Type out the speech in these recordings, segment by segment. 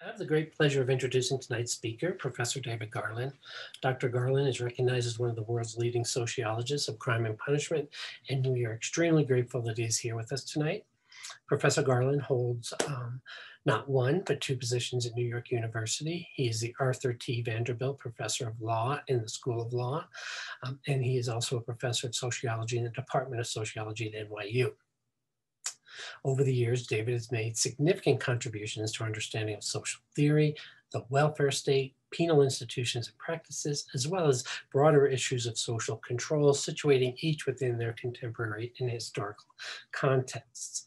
I have the great pleasure of introducing tonight's speaker, Professor David Garland. Dr. Garland is recognized as one of the world's leading sociologists of crime and punishment, and we are extremely grateful that he is here with us tonight. Professor Garland holds not one, but two positions at New York University. He is the Arthur T. Vanderbilt Professor of Law in the School of Law, and he is also a professor of sociology in the Department of Sociology at NYU. Over the years, David has made significant contributions to our understanding of social theory, the welfare state, penal institutions and practices, as well as broader issues of social control, situating each within their contemporary and historical contexts.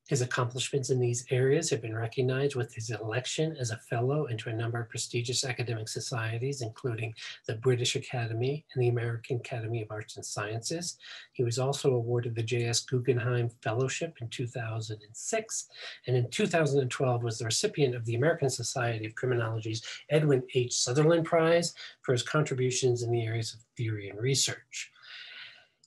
His accomplishments in these areas have been recognized with his election as a fellow into a number of prestigious academic societies, including the British Academy and the American Academy of Arts and Sciences. He was also awarded the J.S. Guggenheim Fellowship in 2006, and in 2012 was the recipient of the American Society of Criminology's Edwin H. Sutherland Prize for his contributions in the areas of theory and research.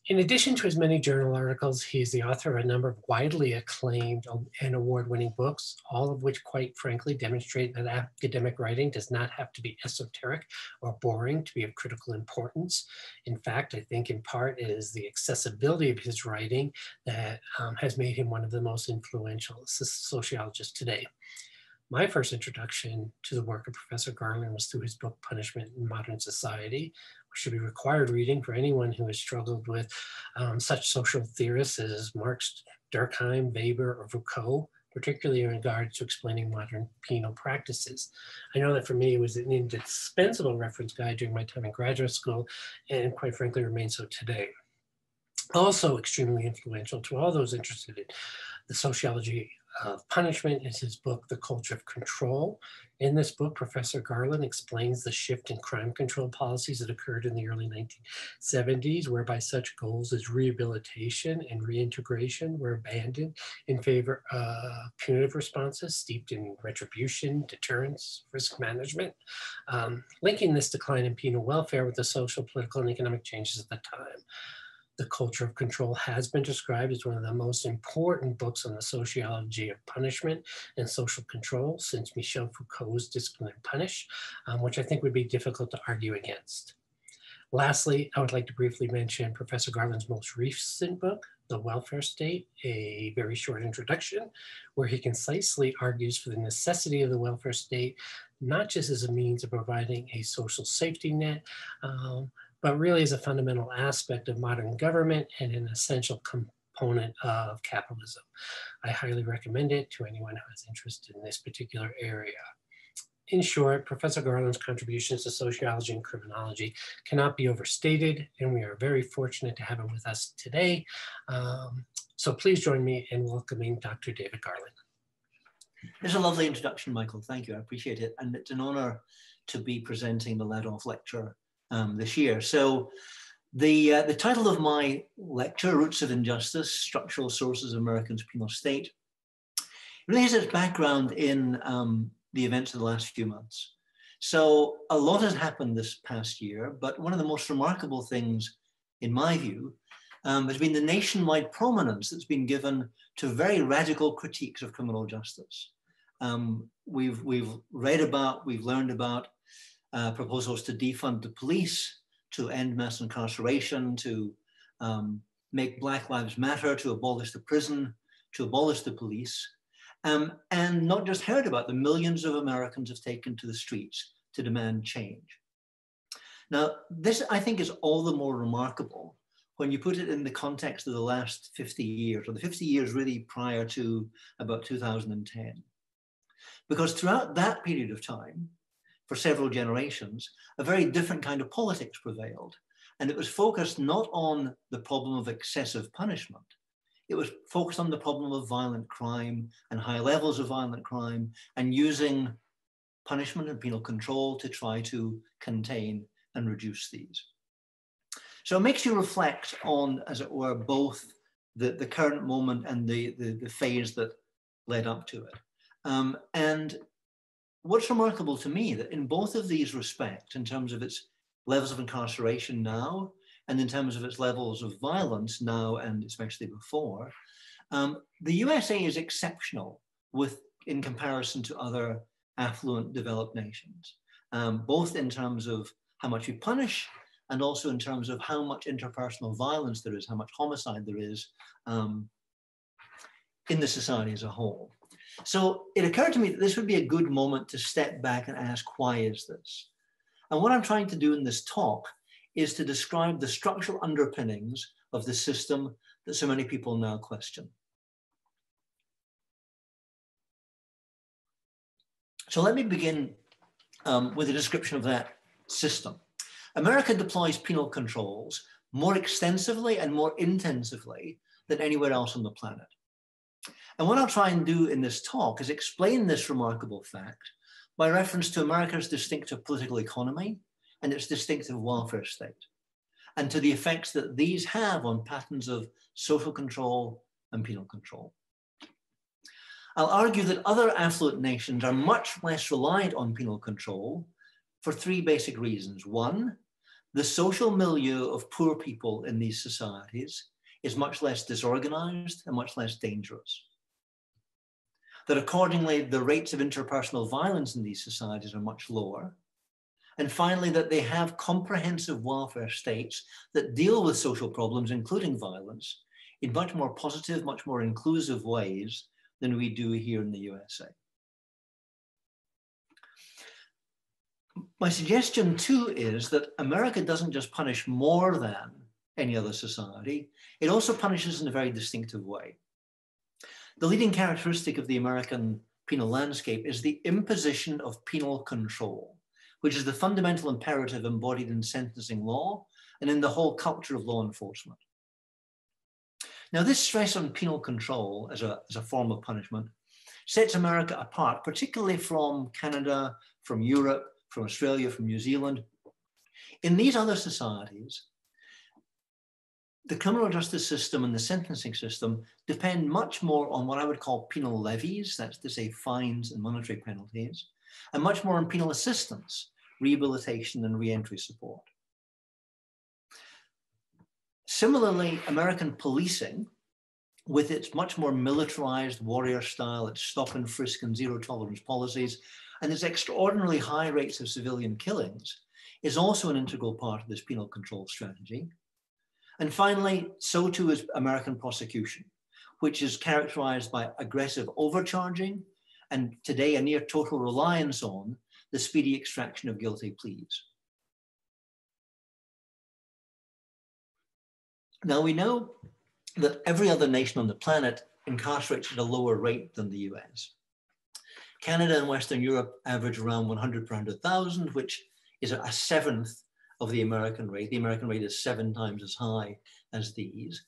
In addition to his many journal articles, he is the author of a number of widely acclaimed and award-winning books, all of which quite frankly demonstrate that academic writing does not have to be esoteric or boring to be of critical importance. In fact, I think in part it is the accessibility of his writing that has made him one of the most influential sociologists today. My first introduction to the work of Professor Garland was through his book, Punishment in Modern Society, which should be required reading for anyone who has struggled with such social theorists as Marx, Durkheim, Weber, or Foucault, particularly in regards to explaining modern penal practices. I know that for me, it was an indispensable reference guide during my time in graduate school, and quite frankly, remains so today. Also extremely influential to all those interested in the sociology of punishment is his book, The Culture of Control. In this book, Professor Garland explains the shift in crime control policies that occurred in the early 1970s, whereby such goals as rehabilitation and reintegration were abandoned in favor of punitive responses steeped in retribution, deterrence, risk management, linking this decline in penal welfare with the social, political, and economic changes at the time. The Culture of Control has been described as one of the most important books on the sociology of punishment and social control since Michel Foucault's Discipline and Punish, which I think would be difficult to argue against. Lastly, I would like to briefly mention Professor Garland's most recent book, The Welfare State, a very short introduction, where he concisely argues for the necessity of the welfare state, not just as a means of providing a social safety net, but really is a fundamental aspect of modern government and an essential component of capitalism. I highly recommend it to anyone who has interest in this particular area. In short, Professor Garland's contributions to sociology and criminology cannot be overstated, and we are very fortunate to have him with us today. So please join me in welcoming Dr. David Garland. It's a lovely introduction, Michael. Thank you. I appreciate it. And it's an honor to be presenting the Ladhoff lecture this year. So the title of my lecture, Roots of Injustice, Structural Sources of America's Penal State, really has its background in the events of the last few months. So a lot has happened this past year, but one of the most remarkable things, in my view, has been the nationwide prominence that's been given to very radical critiques of criminal justice. We've read about, we've learned about proposals to defund the police, to end mass incarceration, to make Black Lives Matter, to abolish the prison, to abolish the police, and not just heard about, the millions of Americans have taken to the streets to demand change. Now, this I think is all the more remarkable when you put it in the context of the last 50 years, or the 50 years really prior to about 2010. Because throughout that period of time, for several generations, a very different kind of politics prevailed. And it was focused not on the problem of excessive punishment. It was focused on the problem of violent crime and high levels of violent crime, and using punishment and penal control to try to contain and reduce these. So it makes you reflect on, as it were, both the current moment and the phase that led up to it. And what's remarkable to me that in both of these respects, in terms of its levels of incarceration now, and in terms of its levels of violence now and especially before, the USA is exceptional in comparison to other affluent developed nations, both in terms of how much we punish and also in terms of how much interpersonal violence there is, how much homicide there is in the society as a whole. So it occurred to me that this would be a good moment to step back and ask, why is this? And what I'm trying to do in this talk is to describe the structural underpinnings of the system that so many people now question. So let me begin with a description of that system. America deploys penal controls more extensively and more intensively than anywhere else on the planet. And what I'll try and do in this talk is explain this remarkable fact by reference to America's distinctive political economy and its distinctive welfare state, and to the effects that these have on patterns of social control and penal control. I'll argue that other affluent nations are much less reliant on penal control for three basic reasons. One, the social milieu of poor people in these societies is much less disorganized and much less dangerous. That accordingly, the rates of interpersonal violence in these societies are much lower. And finally, that they have comprehensive welfare states that deal with social problems, including violence, in much more positive, much more inclusive ways than we do here in the USA. My suggestion too is that America doesn't just punish more than any other society, it also punishes in a very distinctive way. The leading characteristic of the American penal landscape is the imposition of penal control, which is the fundamental imperative embodied in sentencing law and in the whole culture of law enforcement. Now, this stress on penal control as a form of punishment sets America apart, particularly from Canada, from Europe, from Australia, from New Zealand. In these other societies, the criminal justice system and the sentencing system depend much more on what I would call penal levies, that's to say fines and monetary penalties, and much more on penal assistance, rehabilitation and re-entry support. Similarly, American policing, with its much more militarized warrior style, its stop and frisk and zero tolerance policies, and its extraordinarily high rates of civilian killings, is also an integral part of this penal control strategy. And finally, so too is American prosecution, which is characterized by aggressive overcharging and today a near total reliance on the speedy extraction of guilty pleas. Now we know that every other nation on the planet incarcerates at a lower rate than the US. Canada and Western Europe average around 100 per 100,000, which is a seventh of the American rate. The American rate is 7 times as high as these.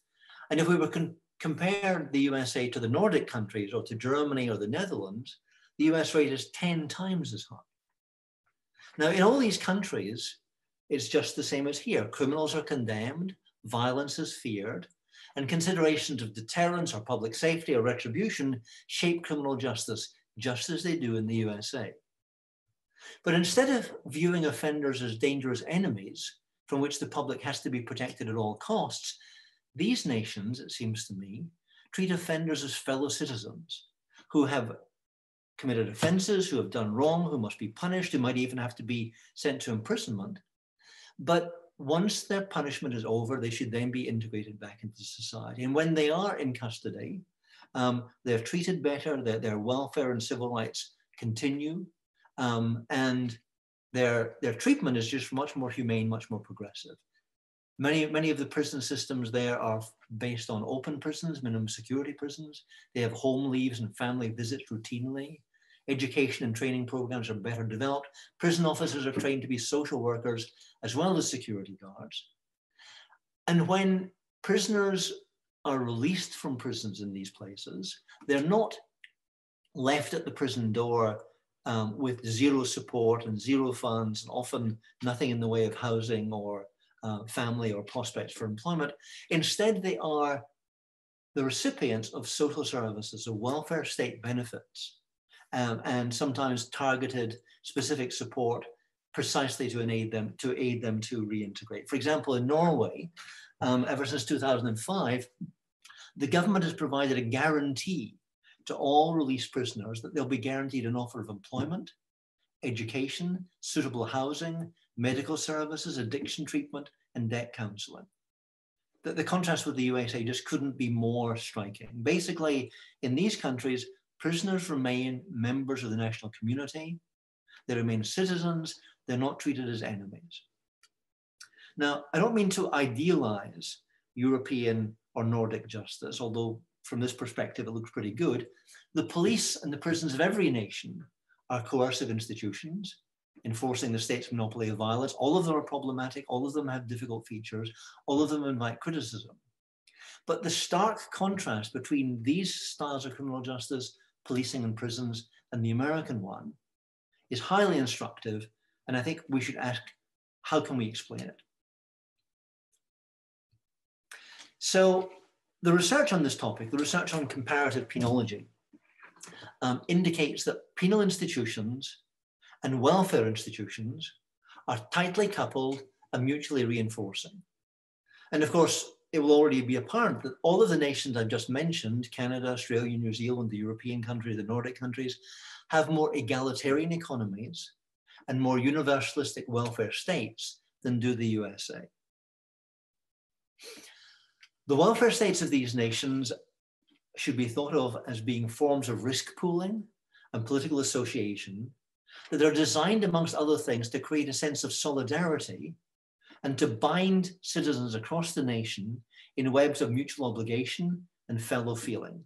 And if we were compare the USA to the Nordic countries or to Germany or the Netherlands, the US rate is 10 times as high. Now, in all these countries, it's just the same as here. Criminals are condemned, violence is feared, and considerations of deterrence or public safety or retribution shape criminal justice just as they do in the USA. But instead of viewing offenders as dangerous enemies from which the public has to be protected at all costs, these nations, it seems to me, treat offenders as fellow citizens who have committed offenses, who have done wrong, who must be punished, who might even have to be sent to imprisonment. But once their punishment is over, they should then be integrated back into society. And when they are in custody, they're treated better, their welfare and civil rights continue, and their treatment is just much more humane, much more progressive. Many of the prison systems there are based on open prisons, minimum security prisons. They have home leaves and family visits routinely. Education and training programs are better developed. Prison officers are trained to be social workers as well as security guards. And when prisoners are released from prisons in these places, they're not left at the prison door with zero support and zero funds, and often nothing in the way of housing or family or prospects for employment. Instead, they are the recipients of social services, of welfare state benefits, and sometimes targeted specific support precisely to aid them to reintegrate. For example, in Norway, ever since 2005, the government has provided a guarantee to all released prisoners that they'll be guaranteed an offer of employment, education, suitable housing, medical services, addiction treatment, and debt counseling. The contrast with the USA just couldn't be more striking. Basically, in these countries, prisoners remain members of the national community, they remain citizens, they're not treated as enemies. Now, I don't mean to idealize European or Nordic justice, although from this perspective, it looks pretty good. The police and the prisons of every nation are coercive institutions, enforcing the state's monopoly of violence. All of them are problematic. All of them have difficult features. All of them invite criticism. But the stark contrast between these styles of criminal justice, policing and prisons, and the American one is highly instructive. And I think we should ask, how can we explain it? So the research on this topic, the research on comparative penology, indicates that penal institutions and welfare institutions are tightly coupled and mutually reinforcing. And of course, it will already be apparent that all of the nations I've just mentioned, Canada, Australia, New Zealand, the European countries, the Nordic countries, have more egalitarian economies and more universalistic welfare states than do the USA. The welfare states of these nations should be thought of as being forms of risk pooling and political association that are designed, amongst other things, to create a sense of solidarity and to bind citizens across the nation in webs of mutual obligation and fellow feeling.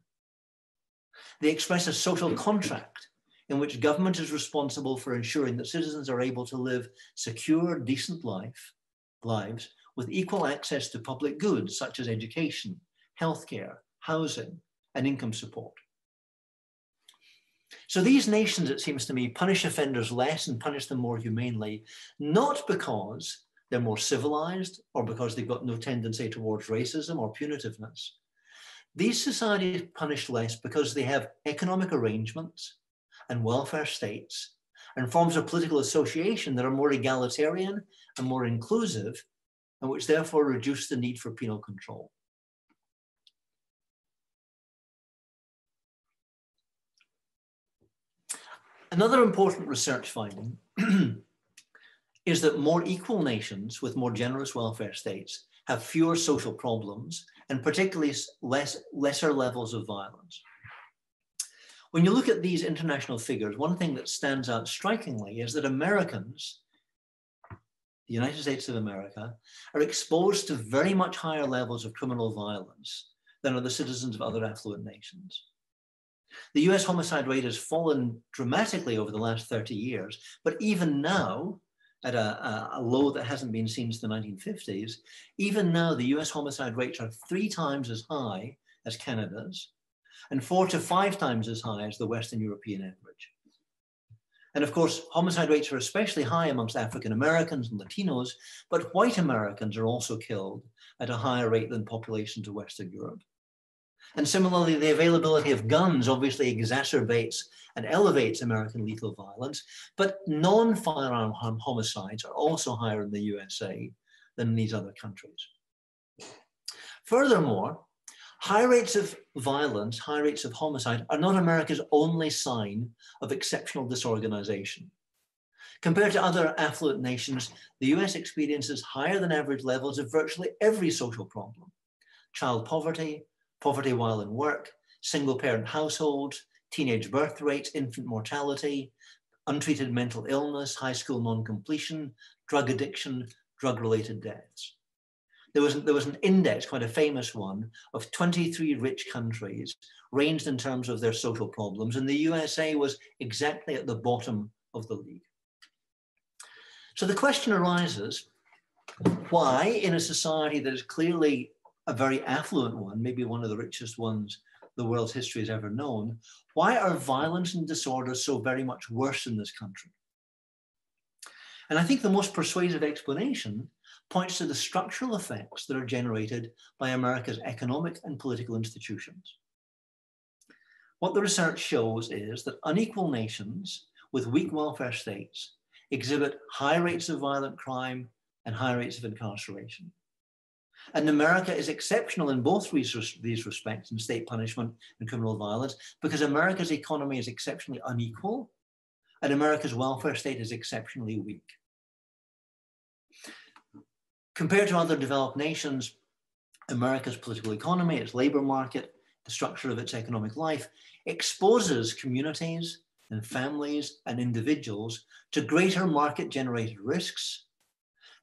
They express a social contract in which government is responsible for ensuring that citizens are able to live secure, decent lives with equal access to public goods such as education, healthcare, housing, and income support. So these nations, it seems to me, punish offenders less and punish them more humanely, not because they're more civilized or because they've got no tendency towards racism or punitiveness. These societies punish less because they have economic arrangements and welfare states and forms of political association that are more egalitarian and more inclusive, and which therefore reduce the need for penal control. Another important research finding is that more equal nations with more generous welfare states have fewer social problems and particularly lesser levels of violence. When you look at these international figures, one thing that stands out strikingly is that Americans, the United States of America, are exposed to very much higher levels of criminal violence than are the citizens of other affluent nations. The US homicide rate has fallen dramatically over the last 30 years, but even now, at a low that hasn't been seen since the 1950s, even now the US homicide rates are 3 times as high as Canada's and 4 to 5 times as high as the Western European average. And of course, homicide rates are especially high amongst African Americans and Latinos, but white Americans are also killed at a higher rate than populations of Western Europe. And similarly, the availability of guns obviously exacerbates and elevates American lethal violence, but non-firearm homicides are also higher in the USA than in these other countries. Furthermore, high rates of violence, high rates of homicide are not America's only sign of exceptional disorganization. Compared to other affluent nations, the US experiences higher than average levels of virtually every social problem: child poverty, poverty while in work, single-parent households, teenage birth rates, infant mortality, untreated mental illness, high school non-completion, drug addiction, drug-related deaths. There was an index, quite a famous one, of 23 rich countries ranged in terms of their social problems, and the USA was exactly at the bottom of the league. So the question arises, why in a society that is clearly a very affluent one, maybe one of the richest ones the world's history has ever known, why are violence and disorder so very much worse in this country? And I think the most persuasive explanation points to the structural effects that are generated by America's economic and political institutions. What the research shows is that unequal nations with weak welfare states exhibit high rates of violent crime and high rates of incarceration. And America is exceptional in both these respects, in state punishment and criminal violence, because America's economy is exceptionally unequal and America's welfare state is exceptionally weak. Compared to other developed nations, America's political economy, its labor market, the structure of its economic life exposes communities and families and individuals to greater market-generated risks,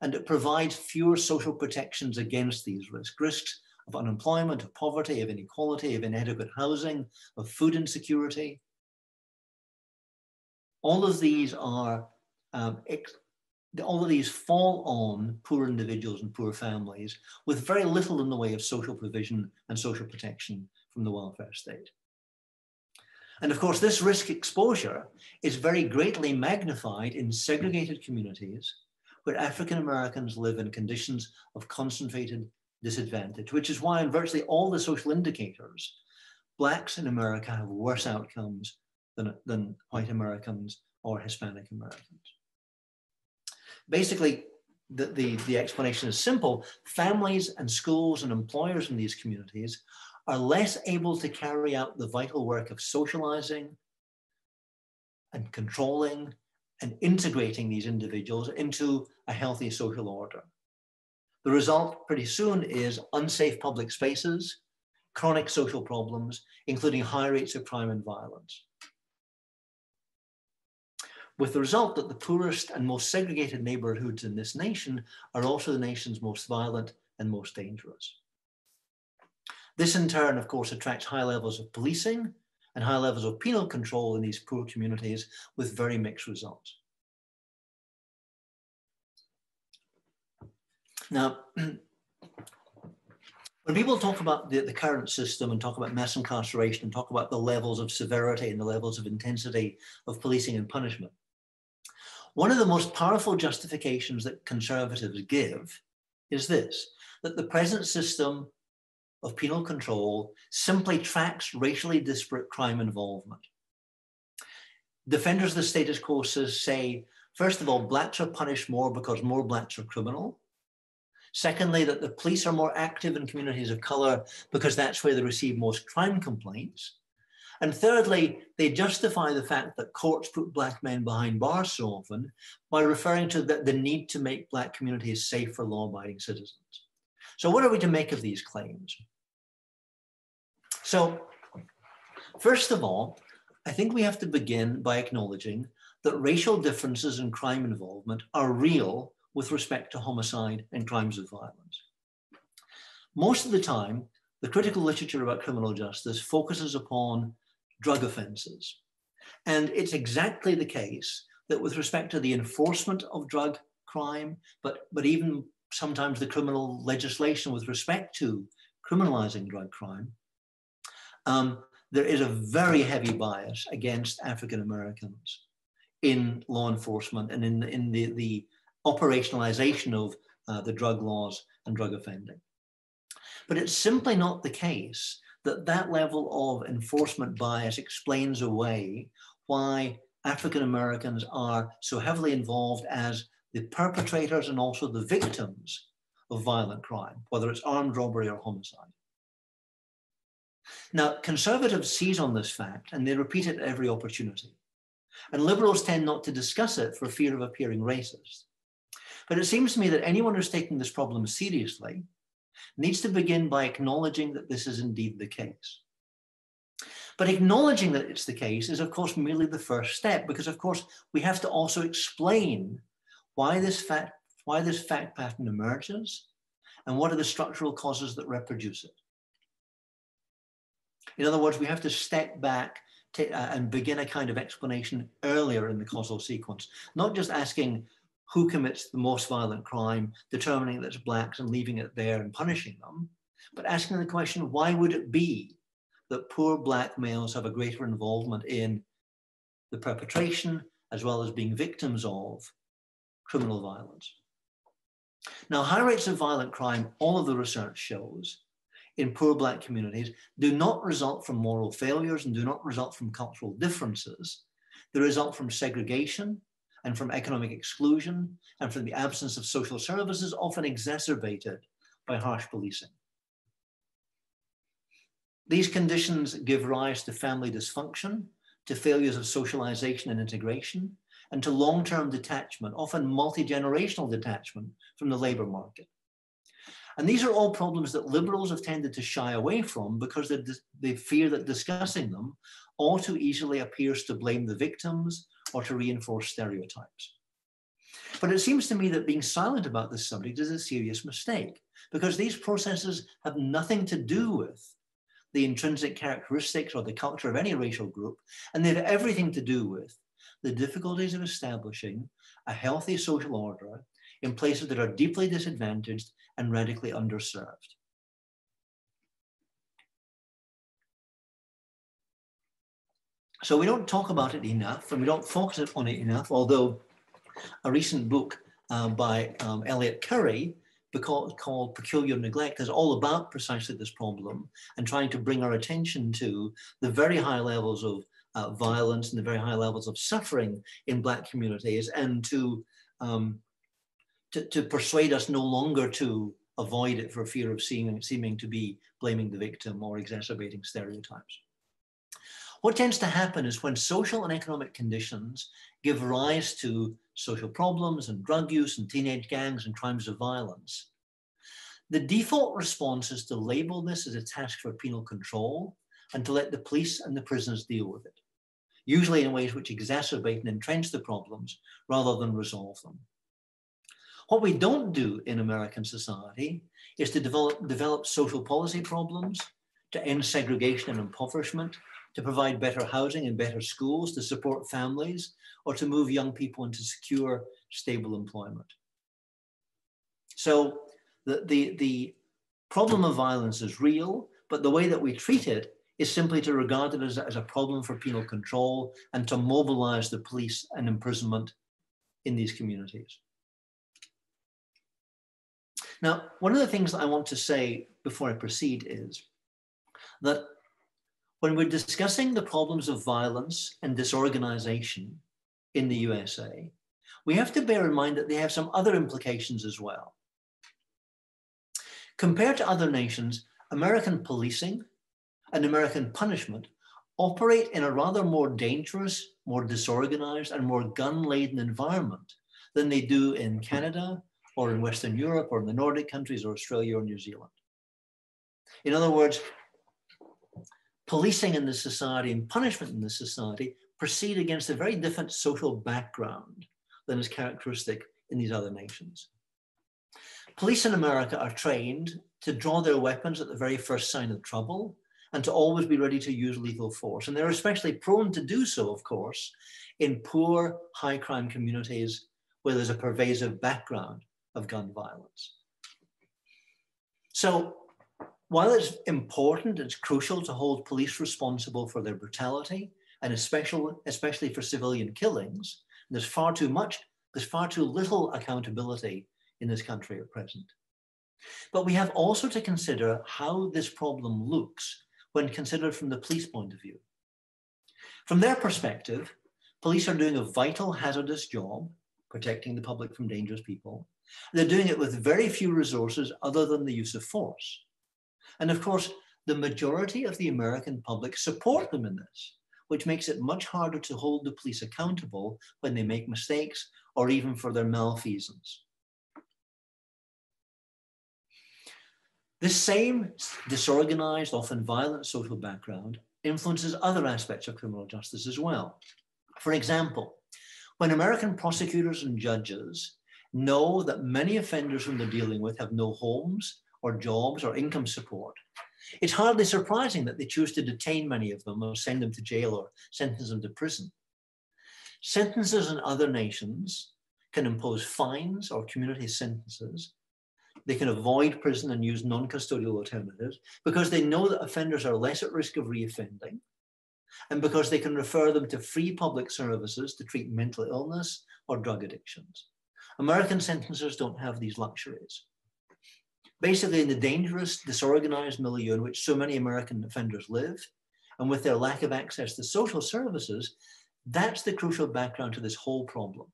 and it provides fewer social protections against these risks, risks of unemployment, of poverty, of inequality, of inadequate housing, of food insecurity. All of these are, all of these fall on poor individuals and poor families with very little in the way of social provision and social protection from the welfare state. And of course, this risk exposure is very greatly magnified in segregated communities where African Americans live in conditions of concentrated disadvantage, which is why in virtually all the social indicators, Blacks in America have worse outcomes than white Americans or Hispanic Americans. Basically, the explanation is simple. Families and schools and employers in these communities are less able to carry out the vital work of socializing and controlling and integrating these individuals into a healthy social order. The result pretty soon is unsafe public spaces, chronic social problems, including high rates of crime and violence. With the result that the poorest and most segregated neighborhoods in this nation are also the nation's most violent and most dangerous. This in turn, of course, attracts high levels of policing and high levels of penal control in these poor communities with very mixed results. Now, when people talk about the current system and talk about mass incarceration and talk about the levels of severity and the levels of intensity of policing and punishment, one of the most powerful justifications that conservatives give is this, that the present system of penal control simply tracks racially disparate crime involvement. Defenders of the status quo say, first of all, Blacks are punished more because more Blacks are criminal. Secondly, that the police are more active in communities of color because that's where they receive most crime complaints. And thirdly, they justify the fact that courts put Black men behind bars so often by referring to the need to make Black communities safe for law-abiding citizens. So what are we to make of these claims? So first of all, I think we have to begin by acknowledging that racial differences in crime involvement are real with respect to homicide and crimes of violence. Most of the time, the critical literature about criminal justice focuses upon drug offenses. And it's exactly the case that with respect to the enforcement of drug crime, but even sometimes the criminal legislation with respect to criminalizing drug crime, there is a very heavy bias against African Americans in law enforcement and in the operationalization of the drug laws and drug offending. But it's simply not the case that that level of enforcement bias explains away why African Americans are so heavily involved as the perpetrators and also the victims of violent crime, whether it's armed robbery or homicide. Now, conservatives seize on this fact and they repeat it at every opportunity. And liberals tend not to discuss it for fear of appearing racist. But it seems to me that anyone who's taking this problem seriously needs to begin by acknowledging that this is indeed the case. But acknowledging that it's the case is, of course, merely the first step, because, of course, we have to also explain why this fact pattern emerges and what are the structural causes that reproduce it. In other words, we have to step back and begin a kind of explanation earlier in the causal sequence, not just asking who commits the most violent crime, determining that it's Blacks and leaving it there and punishing them, but asking the question, why would it be that poor Black males have a greater involvement in the perpetration as well as being victims of criminal violence? Now, high rates of violent crime, all of the research shows, in poor Black communities do not result from moral failures and do not result from cultural differences. They result from segregation and from economic exclusion and from the absence of social services, often exacerbated by harsh policing. These conditions give rise to family dysfunction, to failures of socialization and integration, and to long-term detachment, often multi-generational detachment from the labor market. And these are all problems that liberals have tended to shy away from because they fear that discussing them all too easily appears to blame the victims or to reinforce stereotypes. But it seems to me that being silent about this subject is a serious mistake, because these processes have nothing to do with the intrinsic characteristics or the culture of any racial group, and they have everything to do with the difficulties of establishing a healthy social order in places that are deeply disadvantaged and radically underserved. So we don't talk about it enough, and we don't focus on it enough, although a recent book by Elliot Curry called Peculiar Neglect is all about precisely this problem and trying to bring our attention to the very high levels of violence and the very high levels of suffering in Black communities, and to persuade us no longer to avoid it for fear of seeming to be blaming the victim or exacerbating stereotypes. What tends to happen is when social and economic conditions give rise to social problems and drug use and teenage gangs and crimes of violence, the default response is to label this as a task for penal control and to let the police and the prisons deal with it, usually in ways which exacerbate and entrench the problems rather than resolve them. What we don't do in American society is to develop social policy problems, to end segregation and impoverishment, to provide better housing and better schools, to support families, or to move young people into secure, stable employment. So the problem of violence is real, but the way that we treat it is simply to regard it as a problem for penal control and to mobilize the police and imprisonment in these communities. Now, one of the things that I want to say before I proceed is that when we're discussing the problems of violence and disorganization in the USA, we have to bear in mind that they have some other implications as well. Compared to other nations, American policing and American punishment operate in a rather more dangerous, more disorganized, and more gun-laden environment than they do in Canada, or in Western Europe, or in the Nordic countries, or Australia, or New Zealand. In other words, policing in this society and punishment in this society proceed against a very different social background than is characteristic in these other nations. Police in America are trained to draw their weapons at the very first sign of trouble and to always be ready to use lethal force. And they're especially prone to do so, of course, in poor, high crime communities where there's a pervasive background of gun violence. So while it's important, it's crucial to hold police responsible for their brutality, and especially for civilian killings, there's far too little accountability in this country at present. But we have also to consider how this problem looks when considered from the police point of view. From their perspective, police are doing a vital, hazardous job, protecting the public from dangerous people. They're doing it with very few resources other than the use of force. And of course, the majority of the American public support them in this, which makes it much harder to hold the police accountable when they make mistakes or even for their malfeasance. This same disorganized, often violent social background influences other aspects of criminal justice as well. For example, when American prosecutors and judges know that many offenders whom they're dealing with have no homes or jobs or income support, it's hardly surprising that they choose to detain many of them or send them to jail or sentence them to prison. Sentences in other nations can impose fines or community sentences. They can avoid prison and use non-custodial alternatives because they know that offenders are less at risk of reoffending, and because they can refer them to free public services to treat mental illness or drug addictions. American sentencers don't have these luxuries. Basically, in the dangerous, disorganized milieu in which so many American offenders live, and with their lack of access to social services, that's the crucial background to this whole problem.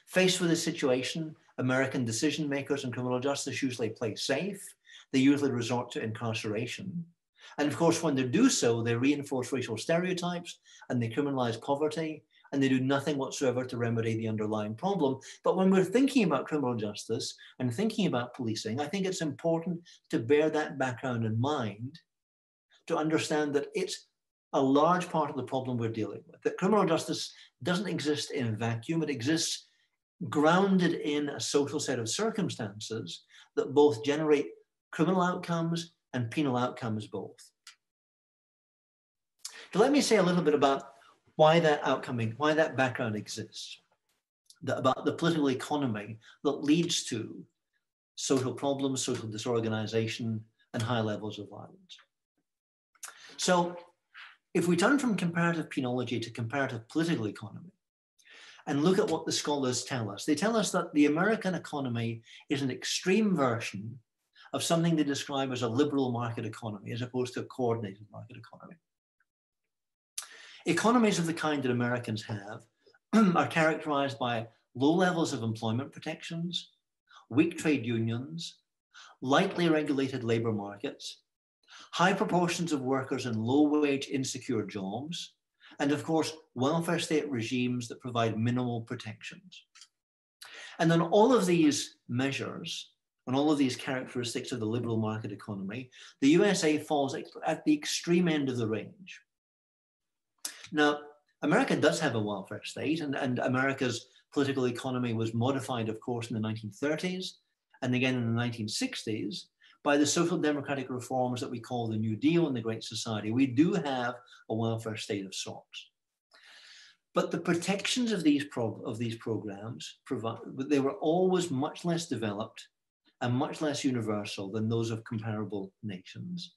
Faced with this situation, American decision makers in criminal justice usually play safe. They usually resort to incarceration. And of course, when they do so, they reinforce racial stereotypes and they criminalize poverty, and they do nothing whatsoever to remedy the underlying problem. But when we're thinking about criminal justice and thinking about policing, I think it's important to bear that background in mind, to understand that it's a large part of the problem we're dealing with, that criminal justice doesn't exist in a vacuum. It exists grounded in a social set of circumstances that both generate criminal outcomes and penal outcomes both. So let me say a little bit about why that background exists, about the political economy that leads to social problems, social disorganization, and high levels of violence. So if we turn from comparative penology to comparative political economy and look at what the scholars tell us, they tell us that the American economy is an extreme version of something they describe as a liberal market economy as opposed to a coordinated market economy. Economies of the kind that Americans have are characterized by low levels of employment protections, weak trade unions, lightly regulated labor markets, high proportions of workers in low-wage, insecure jobs, and of course, welfare state regimes that provide minimal protections. And on all of these measures, on all of these characteristics of the liberal market economy, the USA falls at the extreme end of the range. Now, America does have a welfare state, and America's political economy was modified, of course, in the 1930s, and again in the 1960s, by the social democratic reforms that we call the New Deal and the Great Society. We do have a welfare state of sorts. But the protections of these programs, they were always much less developed and much less universal than those of comparable nations.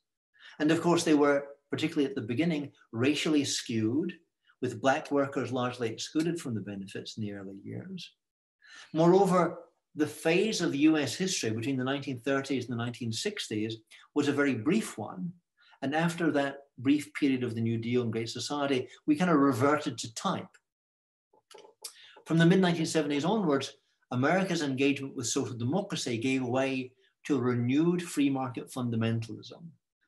And of course, they were, particularly at the beginning, racially skewed, with Black workers largely excluded from the benefits in the early years. Moreover, the phase of US history between the 1930s and the 1960s was a very brief one. And after that brief period of the New Deal and Great Society, we kind of reverted to type. From the mid-1970s onwards, America's engagement with social democracy gave way to a renewed free market fundamentalism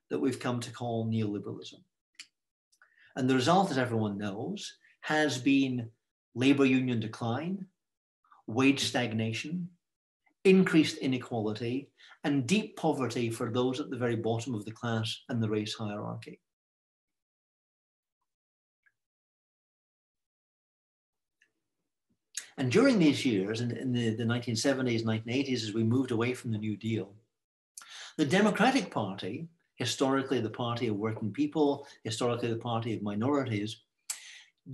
that we've come to call neoliberalism. And the result, as everyone knows, has been labor union decline, wage stagnation, increased inequality, and deep poverty for those at the very bottom of the class and the race hierarchy. And during these years, in the 1970s, 1980s, as we moved away from the New Deal, the Democratic Party, historically the party of working people, historically the party of minorities,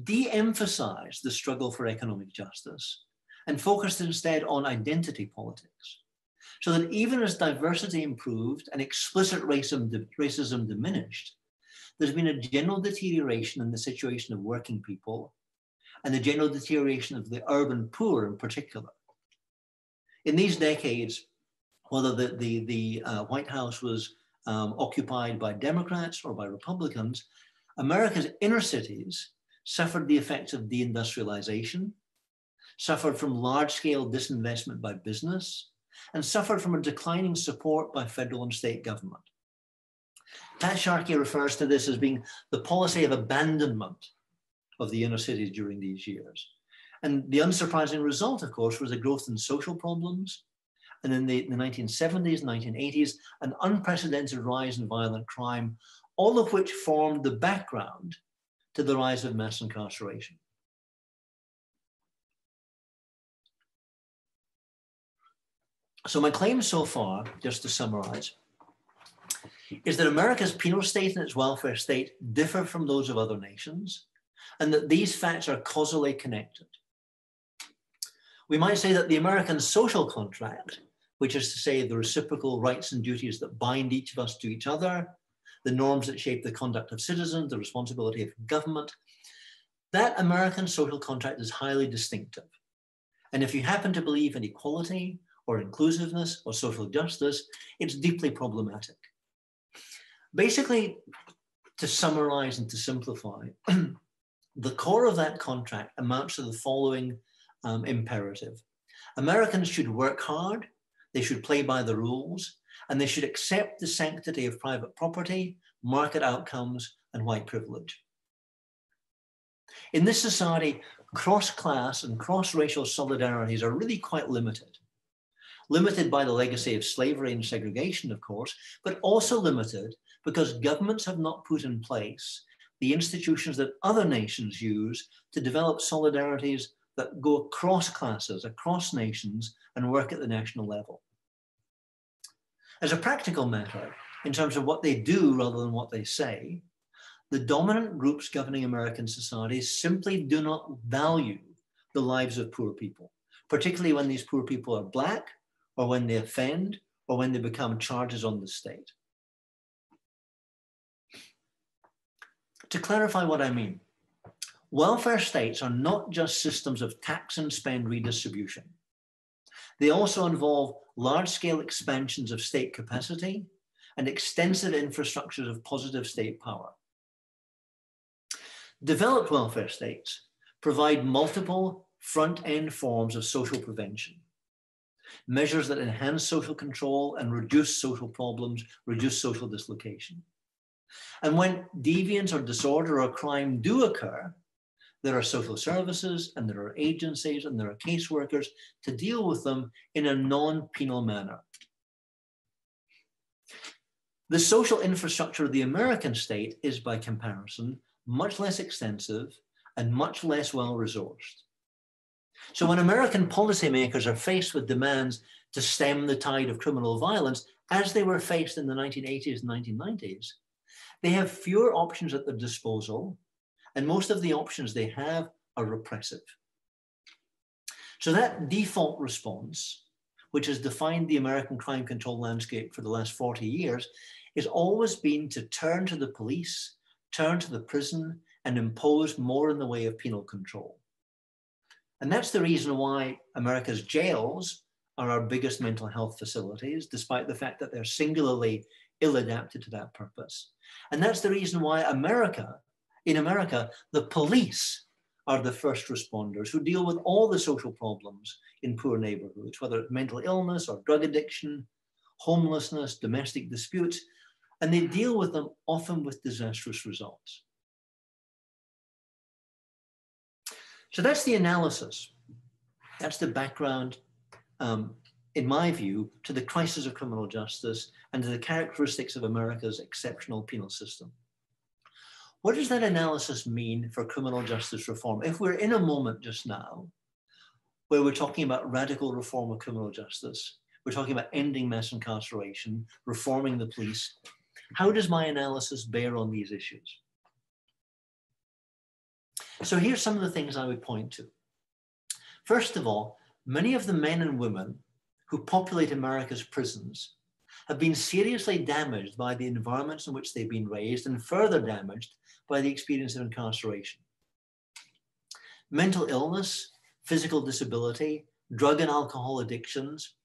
de-emphasized the struggle for economic justice and focused instead on identity politics. So that even as diversity improved and explicit racism diminished, there's been a general deterioration in the situation of working people and the general deterioration of the urban poor in particular. In these decades, whether the White House was occupied by Democrats or by Republicans, America's inner cities suffered the effects of deindustrialization, suffered from large-scale disinvestment by business, and suffered from a declining support by federal and state government. Pat Sharkey refers to this as being the policy of abandonment of the inner cities during these years. And the unsurprising result, of course, was a growth in social problems, and in the 1970s, 1980s, an unprecedented rise in violent crime, all of which formed the background to the rise of mass incarceration. So my claim so far, just to summarize, is that America's penal state and its welfare state differ from those of other nations, and that these facts are causally connected. We might say that the American social contract, which is to say the reciprocal rights and duties that bind each of us to each other, the norms that shape the conduct of citizens, the responsibility of government, that American social contract is highly distinctive. And if you happen to believe in equality or inclusiveness or social justice, it's deeply problematic. Basically, to summarize and to simplify, the core of that contract amounts to the following imperative. Americans should work hard, they should play by the rules, and they should accept the sanctity of private property, market outcomes, and white privilege. In this society, cross-class and cross-racial solidarities are really quite limited. Limited by the legacy of slavery and segregation, of course, but also limited because governments have not put in place the institutions that other nations use to develop solidarities that go across classes, across nations, and work at the national level. As a practical matter, in terms of what they do rather than what they say, the dominant groups governing American societies simply do not value the lives of poor people, particularly when these poor people are Black, or when they offend, or when they become charges on the state. To clarify what I mean, welfare states are not just systems of tax and spend redistribution. They also involve large-scale expansions of state capacity and extensive infrastructures of positive state power. Developed welfare states provide multiple front-end forms of social prevention, measures that enhance social control and reduce social problems, reduce social dislocation. And when deviance or disorder or crime do occur, there are social services and there are agencies and there are caseworkers to deal with them in a non-penal manner. The social infrastructure of the American state is, by comparison, much less extensive and much less well-resourced. So when American policymakers are faced with demands to stem the tide of criminal violence, as they were faced in the 1980s and 1990s, they have fewer options at their disposal, and most of the options they have are repressive. So that default response, which has defined the American crime control landscape for the last 40 years, has always been to turn to the police, turn to the prison, and impose more in the way of penal control. And that's the reason why America's jails are our biggest mental health facilities, despite the fact that they're singularly ill-adapted to that purpose. And that's the reason why in America, the police are the first responders who deal with all the social problems in poor neighborhoods, whether it's mental illness or drug addiction, homelessness, domestic disputes, and they deal with them often with disastrous results. So that's the analysis. That's the background, in my view, to the crisis of criminal justice and to the characteristics of America's exceptional penal system. What does that analysis mean for criminal justice reform? If we're in a moment just now where we're talking about radical reform of criminal justice, we're talking about ending mass incarceration, reforming the police, how does my analysis bear on these issues? So here's some of the things I would point to. First of all, many of the men and women who populate America's prisons have been seriously damaged by the environments in which they've been raised and further damaged by the experience of incarceration. Mental illness, physical disability, drug and alcohol addictions,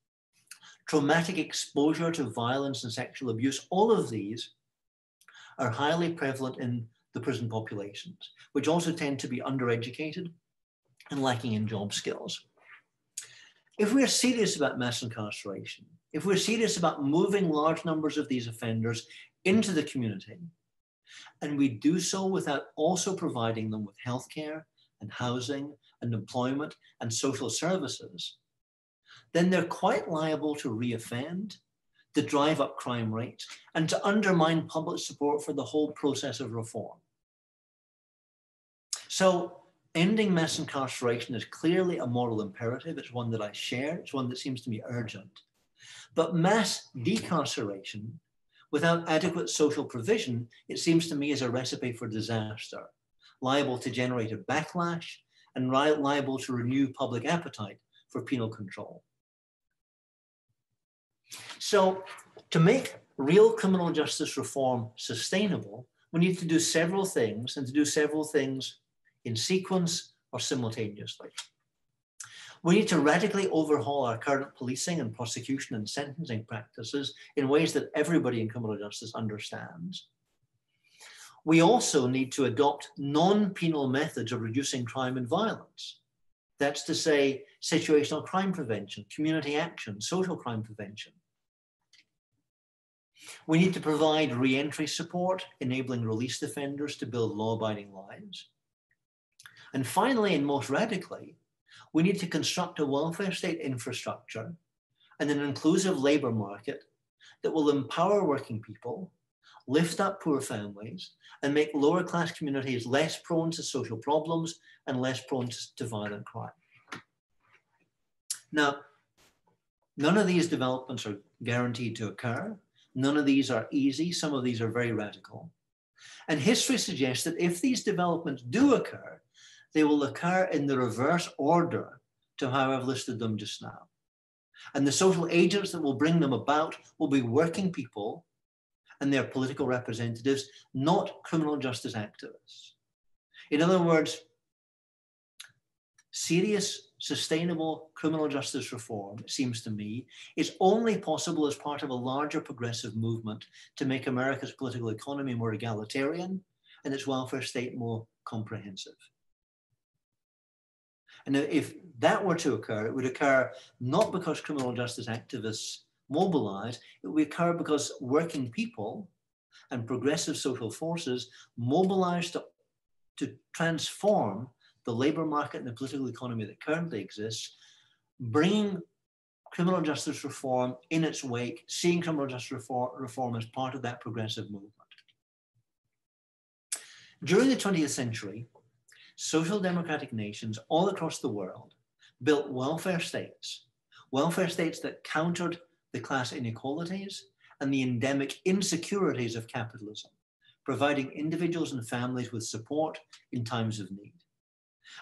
traumatic exposure to violence and sexual abuse, all of these are highly prevalent in the prison populations, which also tend to be undereducated and lacking in job skills. If we're serious about mass incarceration, if we're serious about moving large numbers of these offenders into the community, and we do so without also providing them with healthcare and housing and employment and social services, then they're quite liable to reoffend, to drive up crime rates, and to undermine public support for the whole process of reform. So ending mass incarceration is clearly a moral imperative. It's one that I share. It's one that seems to me urgent. But mass decarceration without adequate social provision, it seems to me, is a recipe for disaster, liable to generate a backlash and liable to renew public appetite for penal control. So to make real criminal justice reform sustainable, we need to do several things, and to do several things in sequence or simultaneously. We need to radically overhaul our current policing and prosecution and sentencing practices in ways that everybody in criminal justice understands. We also need to adopt non-penal methods of reducing crime and violence. That's to say, situational crime prevention, community action, social crime prevention. We need to provide re-entry support, enabling released offenders to build law-abiding lives. And finally, and most radically, we need to construct a welfare state infrastructure and an inclusive labor market that will empower working people, lift up poor families, and make lower class communities less prone to social problems and less prone to violent crime. Now, none of these developments are guaranteed to occur. None of these are easy. Some of these are very radical. And history suggests that if these developments do occur, they will occur in the reverse order to how I've listed them just now. And the social agents that will bring them about will be working people and their political representatives, not criminal justice activists. In other words, serious, sustainable criminal justice reform, it seems to me, is only possible as part of a larger progressive movement to make America's political economy more egalitarian and its welfare state more comprehensive. And if that were to occur, it would occur not because criminal justice activists mobilize, it would occur because working people and progressive social forces mobilize to transform the labor market and the political economy that currently exists, bringing criminal justice reform in its wake, seeing criminal justice reform as part of that progressive movement. During the 20th century, social democratic nations all across the world built welfare states that countered the class inequalities and the endemic insecurities of capitalism, providing individuals and families with support in times of need.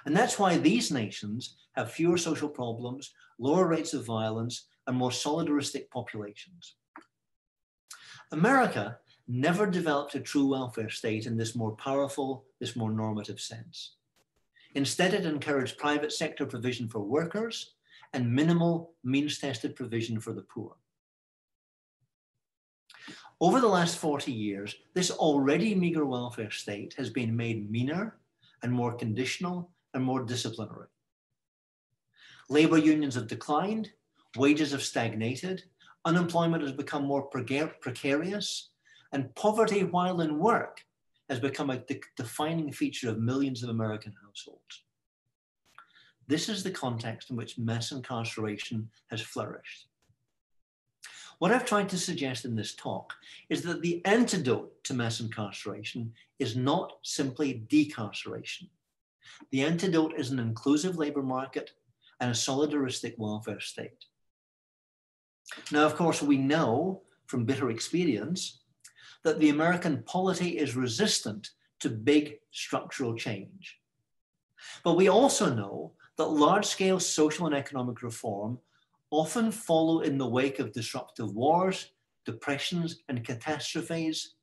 And that's why these nations have fewer social problems, lower rates of violence, and more solidaristic populations. America never developed a true welfare state in this more powerful, this more normative sense. Instead, it encouraged private sector provision for workers and minimal means-tested provision for the poor. Over the last 40 years, this already meager welfare state has been made meaner and more conditional and more disciplinary. Labor unions have declined, wages have stagnated, unemployment has become more precarious, and poverty while in work has become a defining feature of millions of American households. This is the context in which mass incarceration has flourished. What I've tried to suggest in this talk is that the antidote to mass incarceration is not simply decarceration. The antidote is an inclusive labor market and a solidaristic welfare state. Now, of course, we know from bitter experience that the American polity is resistant to big structural change. But we also know that large-scale social and economic reform often follow in the wake of disruptive wars, depressions, and catastrophes,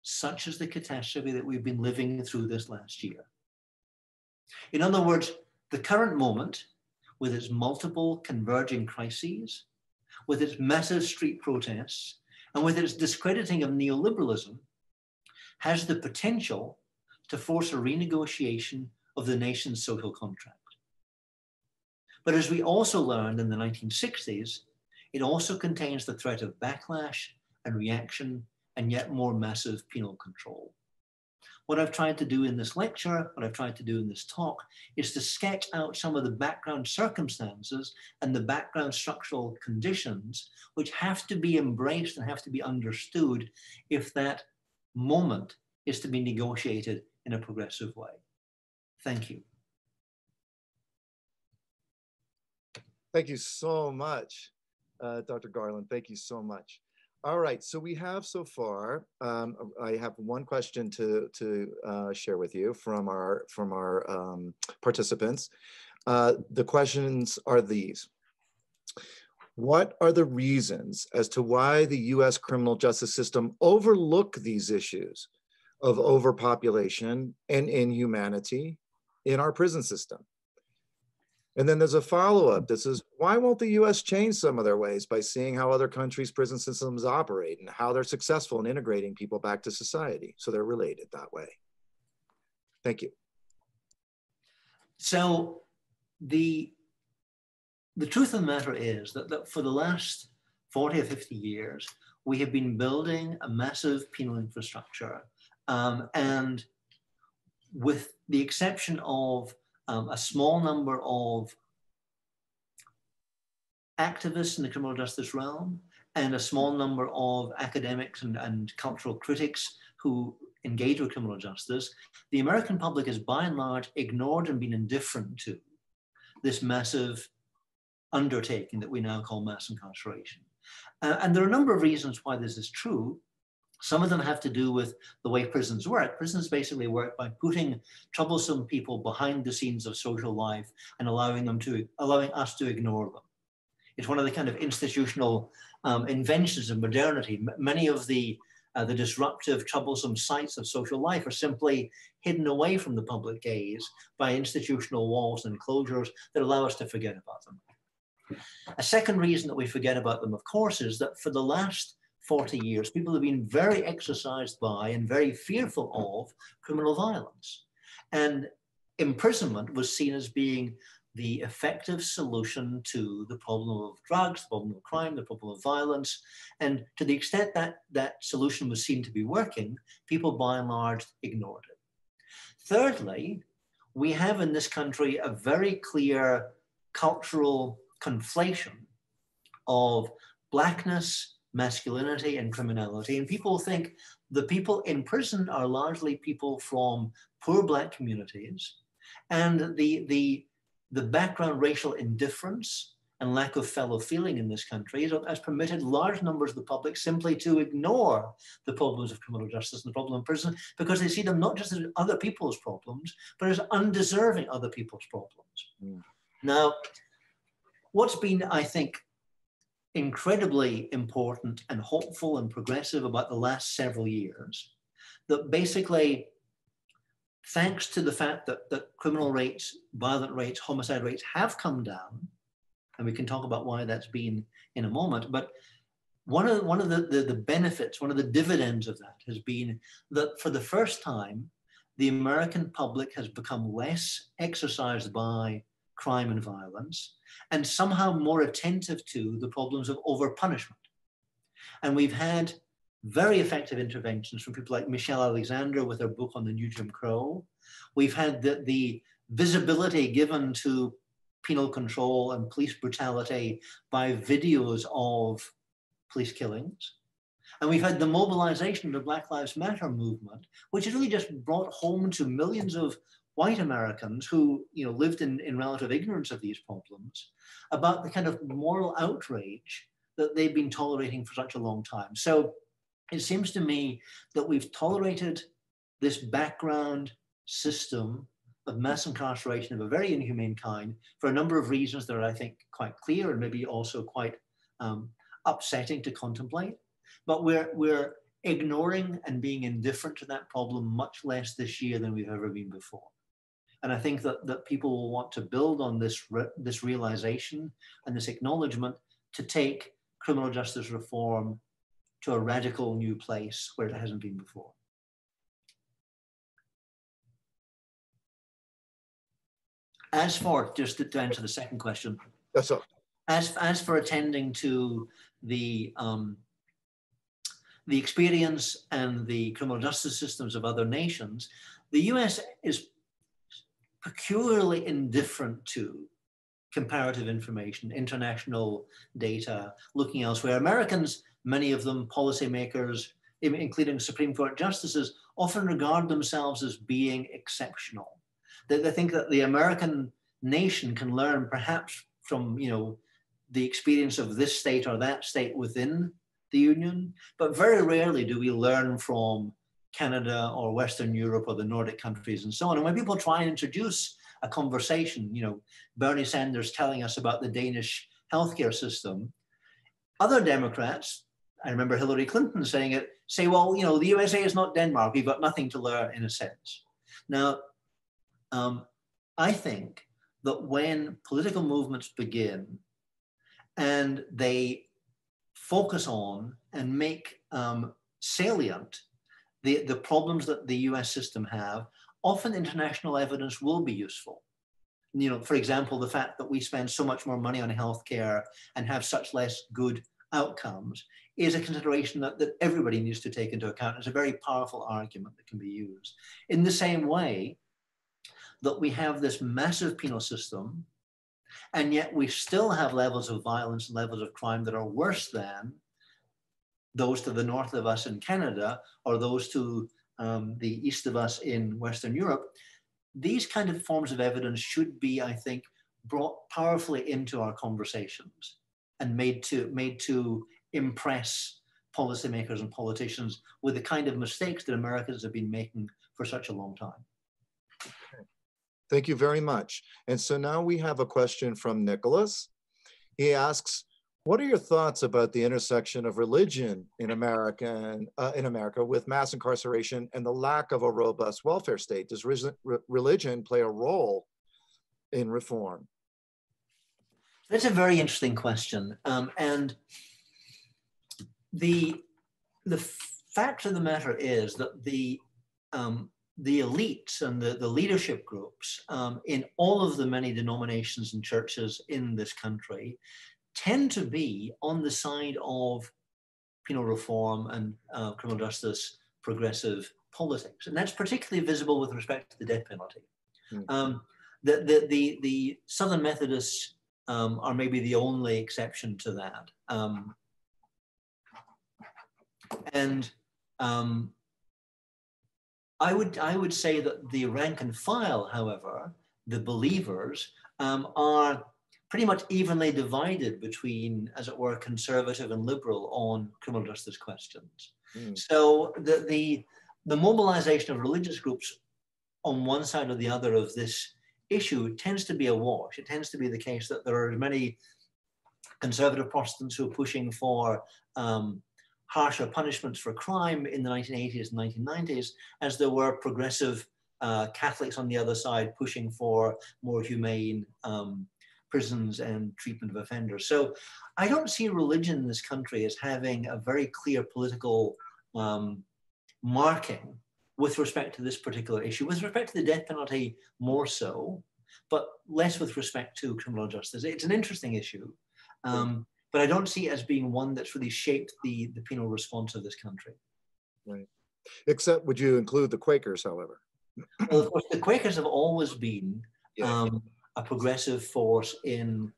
such as the catastrophe that we've been living through this last year. In other words, the current moment, with its multiple converging crises, with its massive street protests, and with its discrediting of neoliberalism, has the potential to force a renegotiation of the nation's social contract. But as we also learned in the 1960s, it also contains the threat of backlash and reaction and yet more massive penal control. What I've tried to do in this lecture, what I've tried to do in this talk, is to sketch out some of the background circumstances and the background structural conditions which have to be embraced and have to be understood if that moment is to be negotiated in a progressive way. Thank you. Thank you so much, Dr. Garland. Thank you so much. All right, so we have so far, I have one question to share with you from our participants. The questions are these. What are the reasons as to why the US criminal justice system overlook these issues of overpopulation and inhumanity in our prison system? And then there's a follow-up that says, why won't the US change some of their ways by seeing how other countries' prison systems operate and how they're successful in integrating people back to society? So they're related that way. Thank you. So the truth of the matter is that for the last 40 or 50 years, we have been building a massive penal infrastructure. And with the exception of a small number of activists in the criminal justice realm and a small number of academics and cultural critics who engage with criminal justice, the American public has by and large ignored and been indifferent to this massive undertaking that we now call mass incarceration. And there are a number of reasons why this is true. Some of them have to do with the way prisons work. Prisons basically work by putting troublesome people behind the scenes of social life and allowing us to ignore them. It's one of the kind of institutional inventions of modernity. Many of the disruptive, troublesome sites of social life are simply hidden away from the public gaze by institutional walls and closures that allow us to forget about them. A second reason that we forget about them, of course, is that for the last 40 years, people have been very exercised by and very fearful of criminal violence. And imprisonment was seen as being the effective solution to the problem of drugs, the problem of crime, the problem of violence. And to the extent that that solution was seen to be working, people by and large ignored it. Thirdly, we have in this country a very clear cultural conflation of blackness, masculinity, and criminality. And people think the people in prison are largely people from poor Black communities, and the background racial indifference and lack of fellow feeling in this country has permitted large numbers of the public simply to ignore the problems of criminal justice and the problem of prison, because they see them not just as other people's problems, but as undeserving other people's problems. Mm. Now, what's been, I think, incredibly important and hopeful and progressive about the last several years, that basically, thanks to the fact that criminal rates, violent rates, homicide rates have come down, and we can talk about why that's been in a moment, but one of the benefits, one of the dividends of that has been that for the first time, the American public has become less exercised by crime and violence, and somehow more attentive to the problems of over-punishment. And we've had very effective interventions from people like Michelle Alexander with her book on the New Jim Crow. We've had the visibility given to penal control and police brutality by videos of police killings. And we've had the mobilization of the Black Lives Matter movement, which has really just brought home to millions of white Americans who lived in relative ignorance of these problems about the kind of moral outrage that they've been tolerating for such a long time. So it seems to me that we've tolerated this background system of mass incarceration of a very inhumane kind for a number of reasons that are, I think, quite clear and maybe also quite upsetting to contemplate. But we're ignoring and being indifferent to that problem much less this year than we've ever been before. And I think that people will want to build on this realization and this acknowledgement to take criminal justice reform to a radical new place where it hasn't been before. As for, just to answer the second question, that's all. As for attending to the experience and the criminal justice systems of other nations, the US is peculiarly indifferent to comparative information, international data, looking elsewhere. Americans, many of them policymakers, including Supreme Court justices, often regard themselves as being exceptional. They think that the American nation can learn perhaps from the experience of this state or that state within the Union, but very rarely do we learn from Canada or Western Europe or the Nordic countries and so on. And when people try and introduce a conversation, Bernie Sanders telling us about the Danish healthcare system, other Democrats, I remember Hillary Clinton saying it, say, well, the USA is not Denmark, we've got nothing to learn in a sense. Now, I think that when political movements begin and they focus on and make salient the problems that the US system have, often international evidence will be useful. you know, for example, the fact that we spend so much more money on healthcare and have such less good outcomes is a consideration that everybody needs to take into account. It's a very powerful argument that can be used. In the same way that we have this massive penal system, and yet we still have levels of violence and levels of crime that are worse than those to the north of us in Canada or those to the east of us in Western Europe. These kind of forms of evidence should be, I think, brought powerfully into our conversations and made to impress policymakers and politicians with the kind of mistakes that Americans have been making for such a long time. Thank you very much. And so now we have a question from Nicholas. He asks, what are your thoughts about the intersection of religion in America with mass incarceration and the lack of a robust welfare state? Does religion play a role in reform? That's a very interesting question. And the fact of the matter is that the elites and the leadership groups in all of the many denominations and churches in this country tend to be on the side of penal reform and criminal justice progressive politics. And that's particularly visible with respect to the death penalty. Mm-hmm. The Southern Methodists are maybe the only exception to that. I would say that the rank and file, however, the believers, are pretty much evenly divided between, as it were, conservative and liberal on criminal justice questions. Mm. So the mobilization of religious groups on one side or the other of this issue tends to be a wash. It tends to be the case that there are many conservative Protestants who are pushing for harsher punishments for crime in the 1980s and 1990s, as there were progressive Catholics on the other side pushing for more humane prisons and treatment of offenders. So I don't see religion in this country as having a very clear political marking with respect to this particular issue. With respect to the death penalty, more so, but less with respect to criminal justice. It's an interesting issue, but I don't see it as being one that's really shaped the penal response of this country. Right. Except, would you include the Quakers, however? Well, of course, the Quakers have always been a progressive force in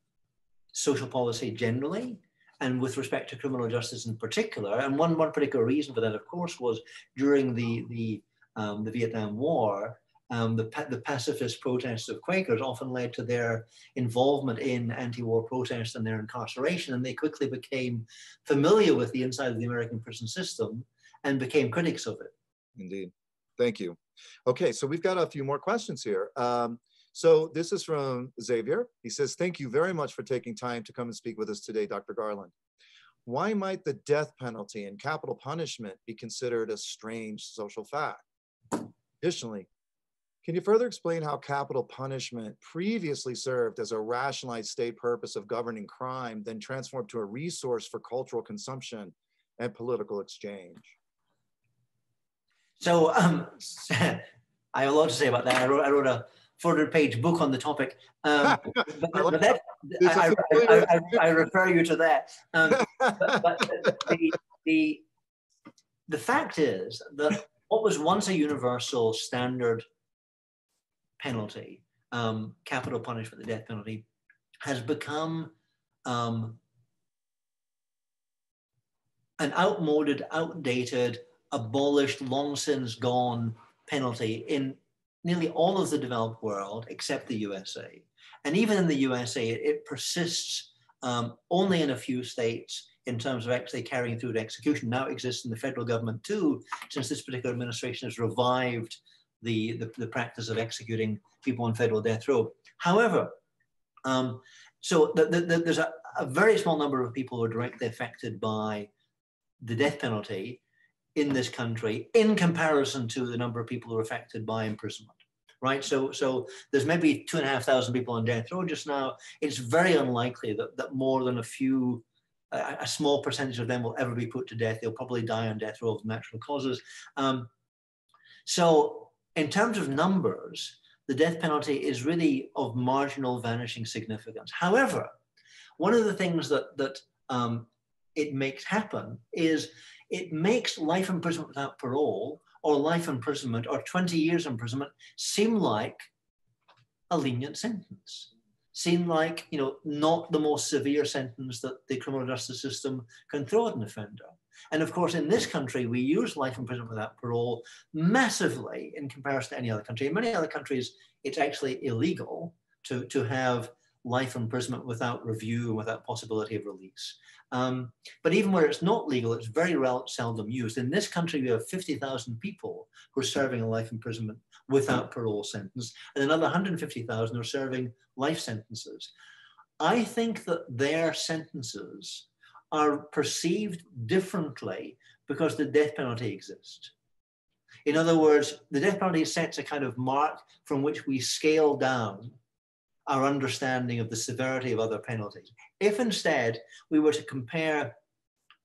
social policy generally, and with respect to criminal justice in particular. And one particular reason for that, of course, was during the Vietnam War, the pacifist protests of Quakers often led to their involvement in anti-war protests and their incarceration, and they quickly became familiar with the inside of the American prison system and became critics of it. Indeed. Thank you. Okay, so we've got a few more questions here. So this is from Xavier. He says, thank you very much for taking time to come and speak with us today, Dr. Garland. Why might the death penalty and capital punishment be considered a strange social fact? Additionally, can you further explain how capital punishment previously served as a rationalized state purpose of governing crime, then transformed to a resource for cultural consumption and political exchange? So I have a lot to say about that. I wrote a 400-page book on the topic. I refer you to that. But the fact is that what was once a universal standard penalty, capital punishment, the death penalty, has become an outmoded, outdated, abolished, long since gone penalty in nearly all of the developed world except the USA. And even in the USA, it persists only in a few states in terms of actually carrying through to execution. Now it exists in the federal government too, since this particular administration has revived the practice of executing people on federal death row. However, so there's a very small number of people who are directly affected by the death penalty in this country in comparison to the number of people who are affected by imprisonment, right? So there's maybe 2,500 people on death row just now. It's very unlikely that more than a small percentage of them will ever be put to death. They'll probably die on death row of natural causes. So in terms of numbers, the death penalty is really of marginal vanishing significance. However, one of the things that it makes happen is it makes life imprisonment without parole or life imprisonment or 20 years imprisonment seem like a lenient sentence, seem like, you know, not the most severe sentence that the criminal justice system can throw at an offender. And of course, in this country, we use life imprisonment without parole massively in comparison to any other country. In many other countries, it's actually illegal to have life imprisonment without review and without possibility of release. But even where it's not legal, it's very seldom used. In this country, we have 50,000 people who are serving a life imprisonment without parole sentence, and another 150,000 are serving life sentences. I think that their sentences are perceived differently because the death penalty exists. In other words, the death penalty sets a kind of mark from which we scale down our understanding of the severity of other penalties. If instead we were to compare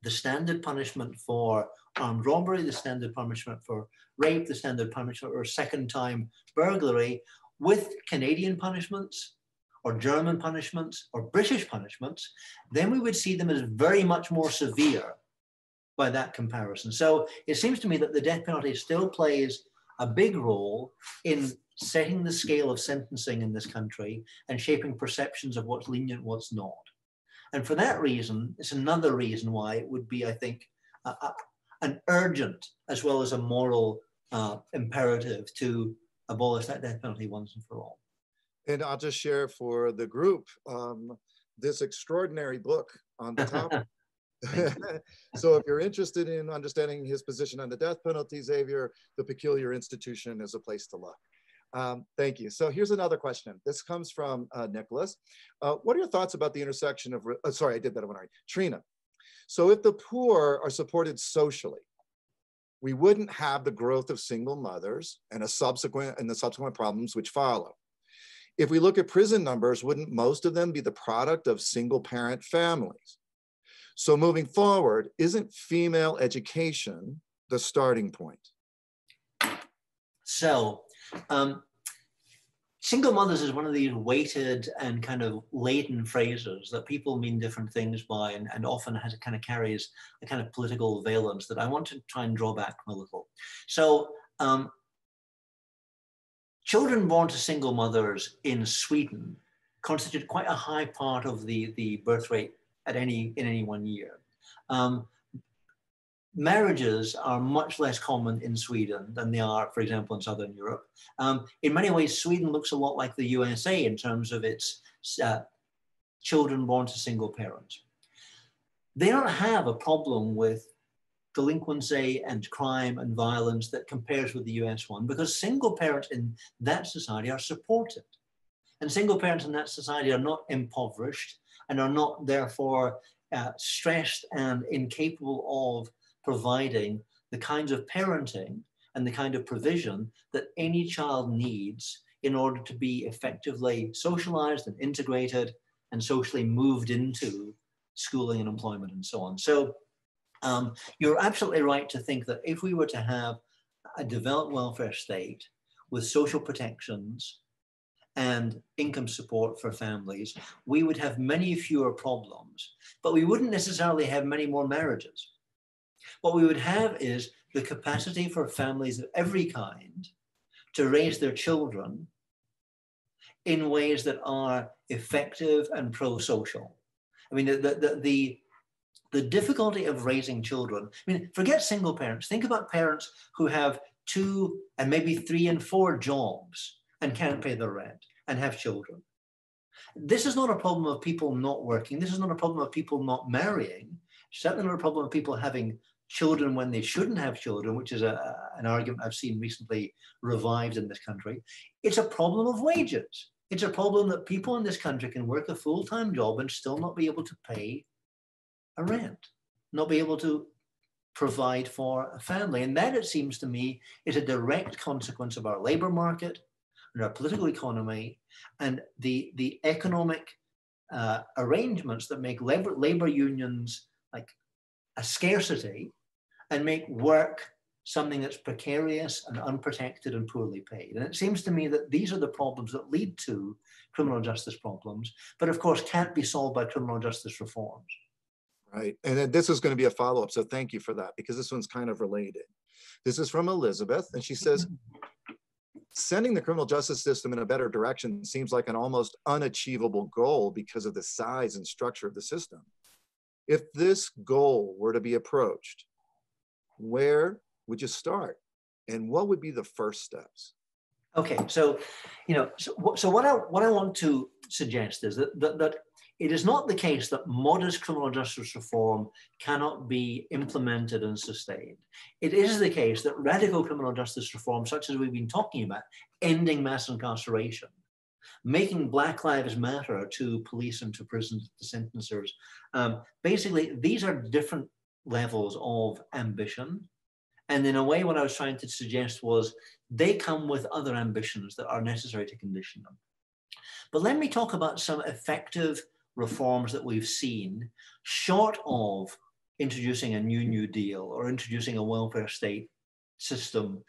the standard punishment for armed robbery, the standard punishment for rape, the standard punishment for second-time burglary with Canadian punishments or German punishments or British punishments, then we would see them as very much more severe by that comparison. So it seems to me that the death penalty still plays a big role in setting the scale of sentencing in this country and shaping perceptions of what's lenient, what's not. And for that reason, it's another reason why it would be, I think, an urgent as well as a moral imperative to abolish that death penalty once and for all. And I'll just share for the group this extraordinary book on the topic. So if you're interested in understanding his position on the death penalty, Xavier, The Peculiar Institution is a place to look. Thank you. So here's another question. This comes from Nicholas. What are your thoughts about the intersection of, sorry, I did that one already. Trina. So if the poor are supported socially, we wouldn't have the growth of single mothers and the subsequent problems which follow. If we look at prison numbers, wouldn't most of them be the product of single parent families? So moving forward, isn't female education the starting point? So, single mothers is one of these weighted and kind of laden phrases that people mean different things by, and often kind of carries a kind of political valence that I want to try and draw back from a little. So, children born to single mothers in Sweden constitute quite a high part of the birth rate in any one year. Marriages are much less common in Sweden than they are, for example, in Southern Europe. In many ways, Sweden looks a lot like the USA in terms of its children born to single parents. They don't have a problem with delinquency and crime and violence that compares with the US one, because single parents in that society are supported. And single parents in that society are not impoverished and are not therefore stressed and incapable of providing the kinds of parenting and the kind of provision that any child needs in order to be effectively socialized and integrated and socially moved into schooling and employment and so on. So you're absolutely right to think that if we were to have a developed welfare state with social protections and income support for families, we would have many fewer problems, but we wouldn't necessarily have many more marriages. What we would have is the capacity for families of every kind to raise their children in ways that are effective and pro-social. I mean, the difficulty of raising children, I mean, forget single parents. Think about parents who have 2 and maybe 3 and 4 jobs and can't pay their rent and have children. This is not a problem of people not working. This is not a problem of people not marrying. Certainly not a problem of people having children when they shouldn't have children, which is an argument I've seen recently revived in this country. It's a problem of wages. It's a problem that people in this country can work a full-time job and still not be able to pay a rent, not be able to provide for a family. And that, it seems to me, is a direct consequence of our labor market and our political economy and the economic arrangements that make labor unions like a scarcity and make work something that's precarious and unprotected and poorly paid. And it seems to me that these are the problems that lead to criminal justice problems, but of course can't be solved by criminal justice reforms. Right. And then this is going to be a follow-up. So thank you for that, because this one's kind of related. This is from Elizabeth, and she says, sending the criminal justice system in a better direction seems like an almost unachievable goal because of the size and structure of the system. If this goal were to be approached, where would you start? And what would be the first steps? Okay, so, so what I want to suggest is that it is not the case that modest criminal justice reform cannot be implemented and sustained. It is the case that radical criminal justice reform, such as we've been talking about, ending mass incarceration, making Black Lives Matter to police and to prisons, to sentencers, basically, these are different levels of ambition. And in a way, what I was trying to suggest was they come with other ambitions that are necessary to condition them. But let me talk about some effective reforms that we've seen, short of introducing a New Deal or introducing a welfare state system,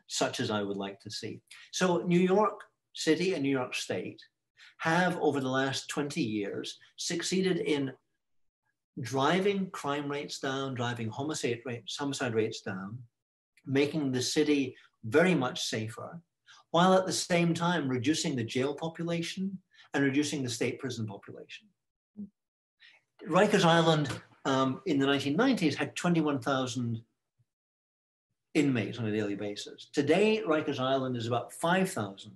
such as I would like to see. So New York City and New York State have, over the last 20 years, succeeded in driving crime rates down, driving homicide rates down, making the city very much safer, while at the same time reducing the jail population and reducing the state prison population. Rikers Island in the 1990s had 21,000 inmates on a daily basis. Today, Rikers Island is about 5,000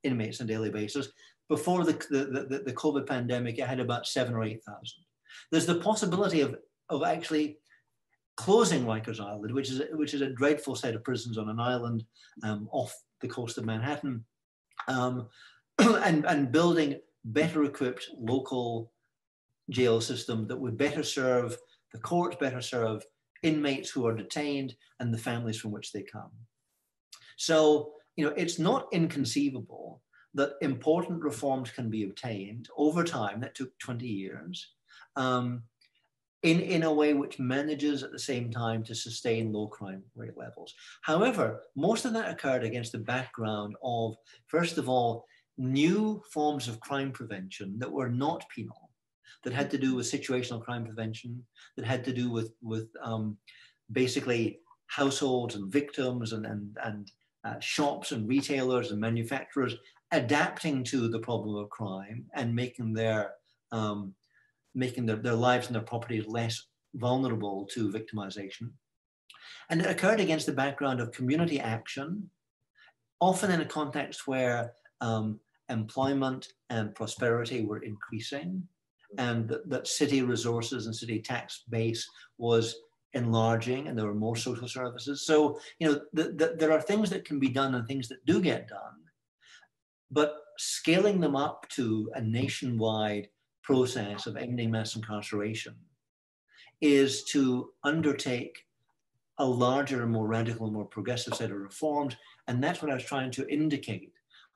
inmates on a daily basis. Before the COVID pandemic, it had about 7,000 or 8,000. There's the possibility of actually closing Rikers Island, which is a dreadful set of prisons on an island off the coast of Manhattan, and building better equipped local jail system that would better serve the courts, better serve inmates who are detained and the families from which they come. So, it's not inconceivable that important reforms can be obtained over time. That took 20 years. In a way which manages at the same time to sustain low crime rate levels. However, most of that occurred against the background of, first of all, new forms of crime prevention that were not penal, that had to do with situational crime prevention, that had to do with basically households and victims and shops and retailers and manufacturers adapting to the problem of crime and making their lives and their properties less vulnerable to victimization. And it occurred against the background of community action, often in a context where employment and prosperity were increasing, and that city resources and city tax base was enlarging, and there were more social services. So, there are things that can be done and things that do get done, but scaling them up to a nationwide process of ending mass incarceration is to undertake a larger and more radical and more progressive set of reforms. And that's what I was trying to indicate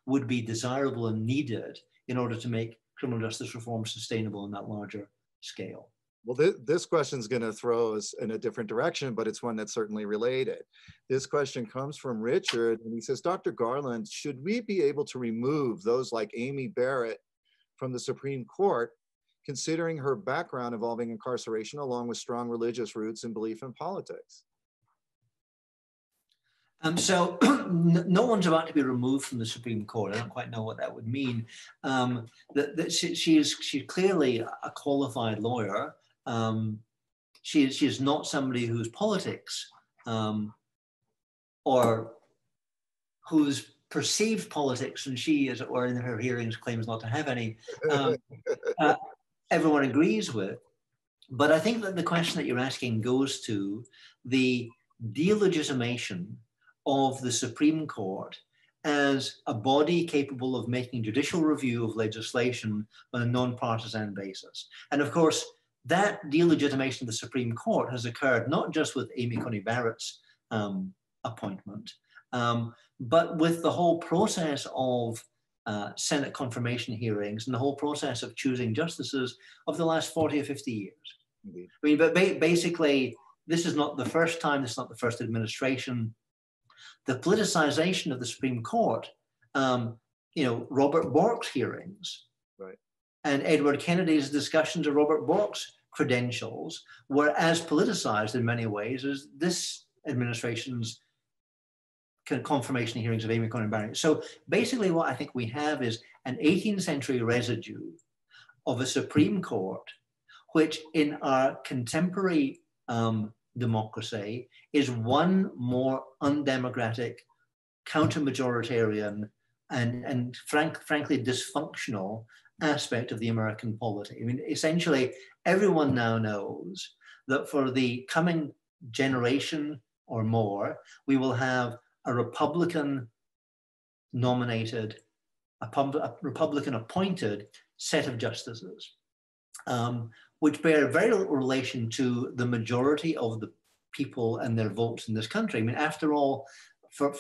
would be desirable and needed in order to make criminal justice reform sustainable on that larger scale. Well, this question is going to throw us in a different direction, but it's one that's certainly related. This question comes from Richard, and he says, Dr. Garland, should we be able to remove those like Amy Barrett from the Supreme Court, considering her background involving incarceration along with strong religious roots and belief in politics? So no one's about to be removed from the Supreme Court. I don't quite know what that would mean. She's clearly a qualified lawyer. She is not somebody whose politics or whose perceived politics, and she, as it were, in her hearings claims not to have any, everyone agrees with. But I think that the question that you're asking goes to the delegitimation of the Supreme Court as a body capable of making judicial review of legislation on a non-partisan basis. And of course, that delegitimation of the Supreme Court has occurred not just with Amy Coney Barrett's appointment, but with the whole process of Senate confirmation hearings and the whole process of choosing justices of the last 40 or 50 years. Indeed. I mean, but basically, this is not the first time, this is not the first administration. The politicization of the Supreme Court, Robert Bork's hearings, right, and Edward Kennedy's discussions of Robert Bork's credentials were as politicized in many ways as this administration's confirmation hearings of Amy Coney Barrett. So basically what I think we have is an 18th century residue of a Supreme Court, which in our contemporary democracy is one more undemocratic, counter-majoritarian, and frankly dysfunctional aspect of the American polity. I mean, essentially, everyone now knows that for the coming generation or more, we will have a Republican nominated, a Republican appointed set of justices, which bear very little relation to the majority of the people and their votes in this country. I mean, after all, for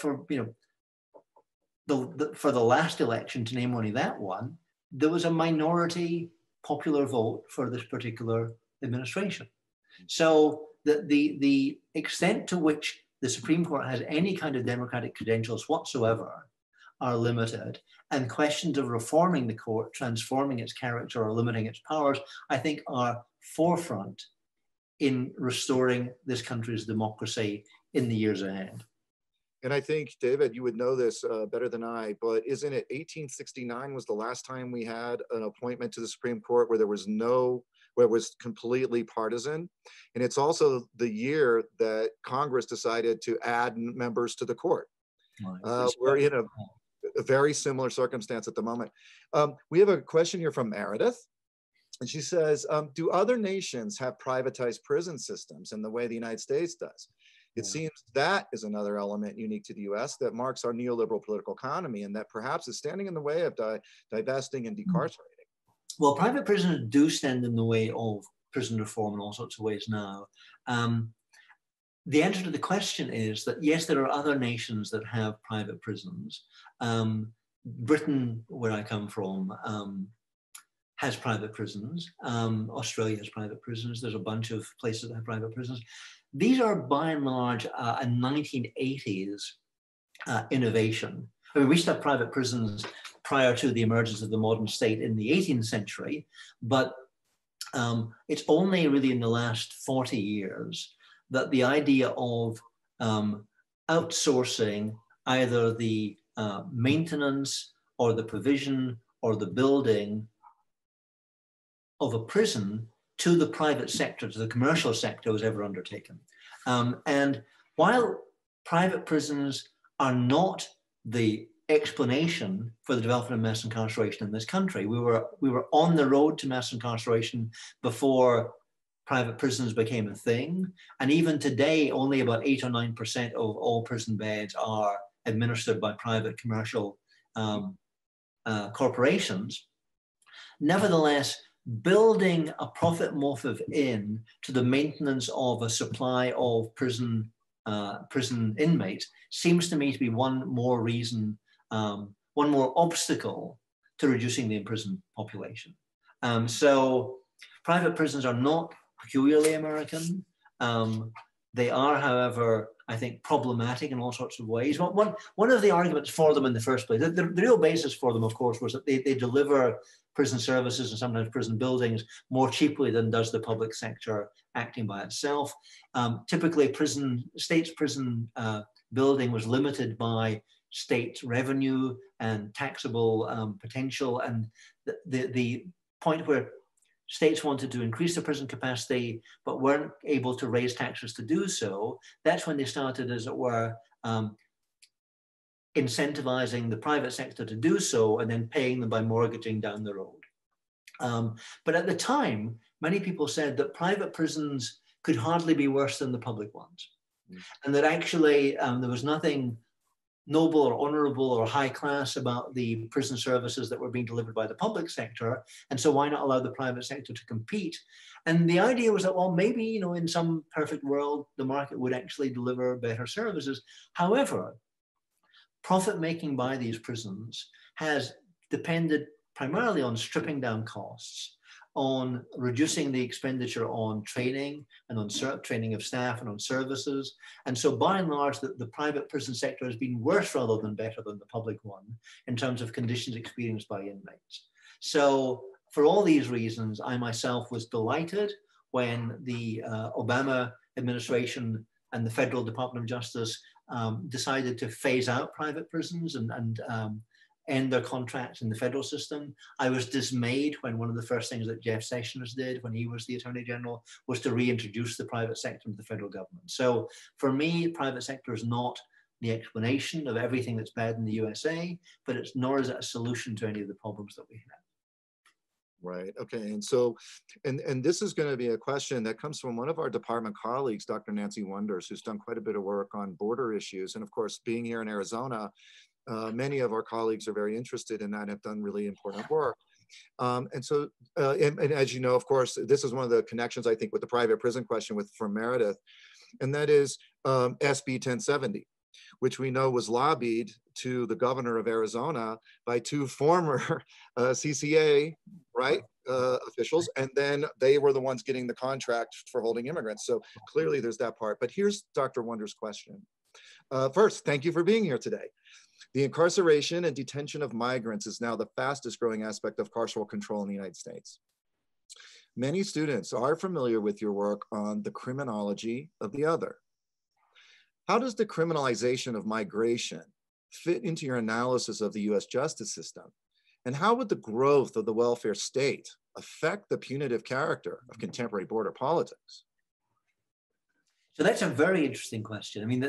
the last election, to name only that one, there was a minority popular vote for this particular administration. So the extent to which the Supreme Court has any kind of democratic credentials whatsoever are limited, and questions of reforming the court, transforming its character or limiting its powers, I think are forefront in restoring this country's democracy in the years ahead. And I think, David, you would know this better than I, but isn't it 1869 was the last time we had an appointment to the Supreme Court where there was where it was completely partisan? And it's also the year that Congress decided to add members to the court. We're in a very similar circumstance at the moment. We have a question here from Meredith. And she says, do other nations have privatized prison systems in the way the United States does? It seems that is another element unique to the US that marks our neoliberal political economy and that perhaps is standing in the way of divesting and decarcerating. Well, private prisons do stand in the way of prison reform in all sorts of ways now. The answer to the question is that yes, there are other nations that have private prisons. Britain, where I come from, has private prisons. Australia has private prisons. There's a bunch of places that have private prisons. These are by and large a 1980s innovation. I mean, we used to have private prisons prior to the emergence of the modern state in the 18th century, but it's only really in the last 40 years that the idea of outsourcing either the maintenance or the provision or the building of a prison to the private sector, to the commercial sector, was ever undertaken. And while private prisons are not the explanation for the development of mass incarceration in this country, we were on the road to mass incarceration before private prisons became a thing. And even today, only about 8 or 9% of all prison beds are administered by private commercial corporations. Nevertheless, building a profit motive in to the maintenance of a supply of prison inmates seems to me to be one more reason, one more obstacle to reducing the imprisoned population. So private prisons are not peculiarly American. They are, however, I think, problematic in all sorts of ways. One of the arguments for them in the first place, the real basis for them, of course, was that they deliver prison services and sometimes prison buildings more cheaply than does the public sector acting by itself. Typically, state's prison building was limited by state revenue and taxable potential. And the point where states wanted to increase the prison capacity, but weren't able to raise taxes to do so, that's when they started, as it were, incentivizing the private sector to do so and then paying them by mortgaging down the road. But at the time, many people said that private prisons could hardly be worse than the public ones. And that actually there was nothing noble or honorable or high class about the prison services that were being delivered by the public sector. And so why not allow the private sector to compete? And the idea was that, well, maybe, in some perfect world, the market would actually deliver better services. However, profit making by these prisons has depended primarily on stripping down costs, on reducing the expenditure on training and on training of staff and on services. And so by and large, the private prison sector has been worse rather than better than the public one in terms of conditions experienced by inmates. So for all these reasons, I myself was delighted when the Obama administration and the Federal Department of Justice decided to phase out private prisons and end their contracts in the federal system. I was dismayed when one of the first things that Jeff Sessions did when he was the Attorney General was to reintroduce the private sector into the federal government. So for me, private sector is not the explanation of everything that's bad in the USA, but it's nor is it a solution to any of the problems that we have. Right. Okay. And so, and this is going to be a question that comes from one of our department colleagues, Dr. Nancy Wonders, who's done quite a bit of work on border issues. And of course, being here in Arizona, many of our colleagues are very interested in that and have done really important work. And so, and as you know, of course, this is one of the connections, I think, with the private prison question from Meredith, and that is SB 1070, which we know was lobbied to the governor of Arizona by two former CCA, right, officials, and then they were the ones getting the contract for holding immigrants. So clearly there's that part. But here's Dr. Wonders' question. First, thank you for being here today. The incarceration and detention of migrants is now the fastest growing aspect of carceral control in the United States. Many students are familiar with your work on the criminology of the other. How does the criminalization of migration fit into your analysis of the US justice system? And how would the growth of the welfare state affect the punitive character of contemporary border politics? So that's a very interesting question. I mean,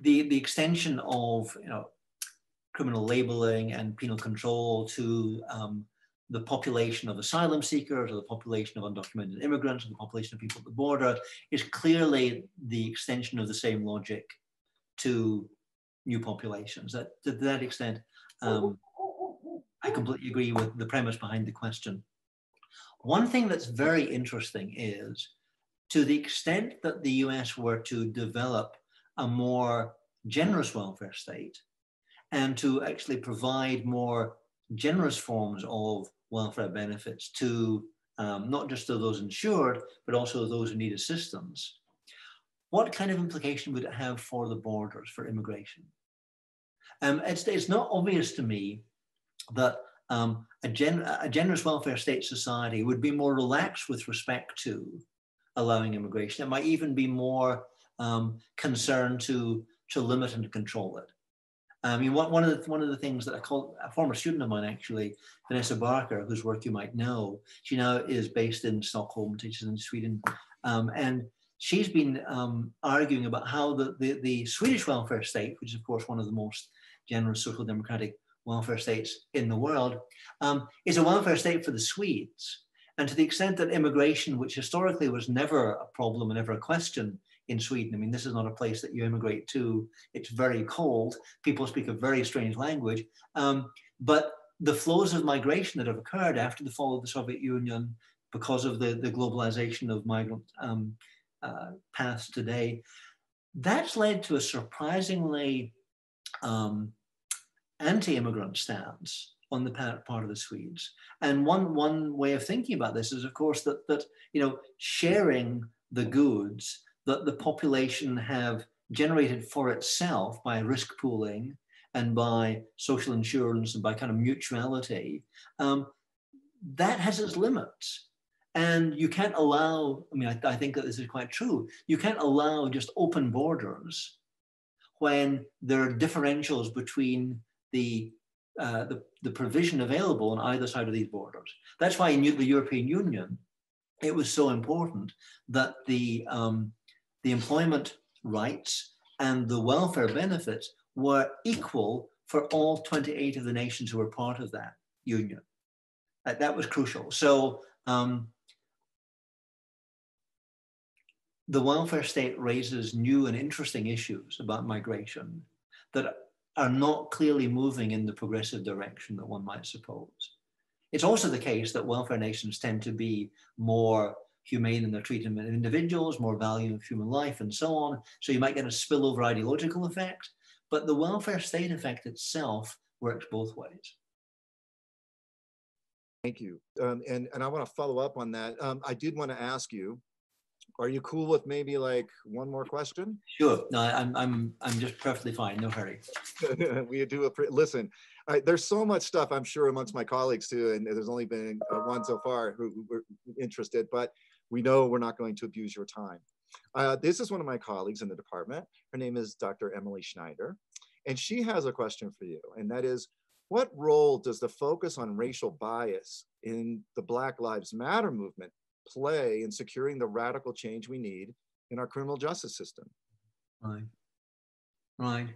the extension of criminal labeling and penal control to the population of asylum seekers or the population of undocumented immigrants or the population of people at the border is clearly the extension of the same logic to new populations. To that extent, I completely agree with the premise behind the question. One thing that's very interesting is to the extent that the US were to develop a more generous welfare state and to actually provide more generous forms of welfare benefits to not just to those insured, but also those who need assistance, what kind of implication would it have for the borders, for immigration? It's not obvious to me that a generous welfare state society would be more relaxed with respect to allowing immigration. It might even be more concerned to limit and to control it. I mean, one of the things that I call a former student of mine, actually, Vanessa Barker, whose work you might know, she now is based in Stockholm, teaches in Sweden, and she's been arguing about how the Swedish welfare state, which is of course one of the most generous social democratic welfare states in the world, is a welfare state for the Swedes. And to the extent that immigration, which historically was never a problem and never a question in Sweden, I mean, this is not a place that you immigrate to. It's very cold. People speak a very strange language. But the flows of migration that have occurred after the fall of the Soviet Union because of the globalization of migrant paths today, that's led to a surprisingly anti-immigrant stance on the part of the Swedes. And one way of thinking about this is, of course, that sharing the goods that the population have generated for itself by risk pooling and by social insurance and by kind of mutuality, that has its limits. And you can't allow, I mean, I think that this is quite true, you can't allow just open borders when there are differentials between the provision available on either side of these borders. That's why in the European Union, it was so important that the employment rights and the welfare benefits were equal for all 28 of the nations who were part of that union. That was crucial. So the welfare state raises new and interesting issues about migration that are not clearly moving in the progressive direction that one might suppose. It's also the case that welfare nations tend to be more humane in their treatment of individuals, more value of human life, and so on. So you might get a spillover ideological effect, but the welfare state effect itself works both ways. Thank you. And I want to follow up on that. I did want to ask you, are you cool with maybe like one more question? Sure. No, I'm just perfectly fine. No hurry. We do listen. There's so much stuff, I'm sure, amongst my colleagues too, and there's only been one so far who were interested, but we know we're not going to abuse your time. This is one of my colleagues in the department. Her name is Dr. Emily Schneider, and she has a question for you, and that is, what role does the focus on racial bias in the Black Lives Matter movement play in securing the radical change we need in our criminal justice system? Right. Right.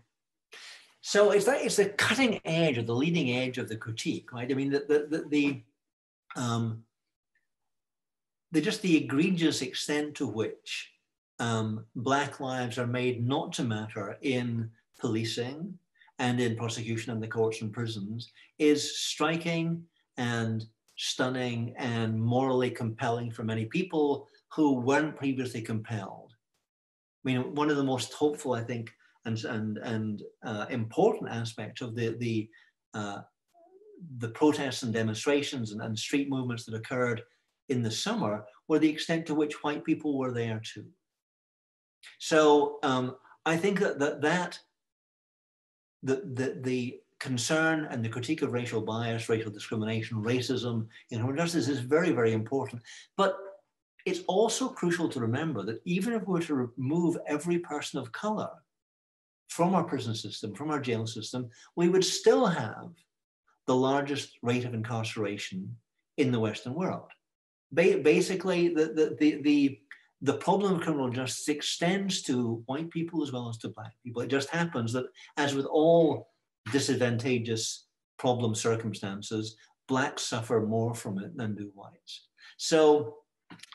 So it's the cutting edge or the leading edge of the critique, right? I mean, just the egregious extent to which Black lives are made not to matter in policing and in prosecution in the courts and prisons is striking and stunning and morally compelling for many people who weren't previously compelled. I mean, one of the most hopeful, I think, and important aspects of the protests and demonstrations and street movements that occurred in the summer were the extent to which white people were there too. So I think that the concern and the critique of racial bias, racial discrimination, racism in criminal justice is very, very important. But it's also crucial to remember that even if we were to remove every person of color from our prison system, from our jail system, we would still have the largest rate of incarceration in the Western world. Basically, the problem of criminal justice extends to white people as well as to Black people. It just happens that, as with all disadvantageous problem circumstances, Blacks suffer more from it than do whites. So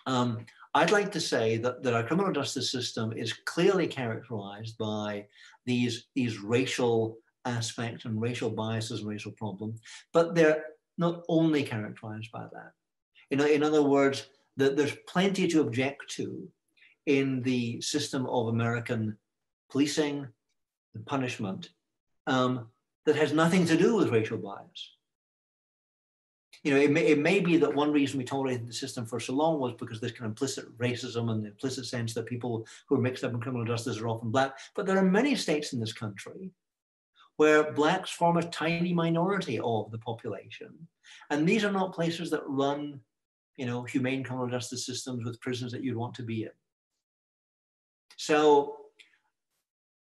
I'd like to say that our criminal justice system is clearly characterized by these racial aspects and racial biases and racial problems, but they're not only characterized by that. In other words, there's plenty to object to in the system of American policing and punishment that has nothing to do with racial bias. You know, it may be that one reason we tolerated the system for so long was because there's kind of implicit racism and the implicit sense that people who are mixed up in criminal justice are often Black. But there are many states in this country where Blacks form a tiny minority of the population. And these are not places that run, you know, humane criminal justice systems with prisons that you'd want to be in. So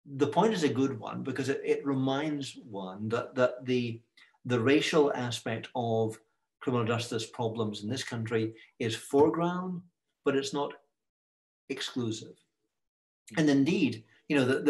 the point is a good one because it reminds one that the racial aspect of criminal justice problems in this country is foreground, but it's not exclusive. And indeed, you know,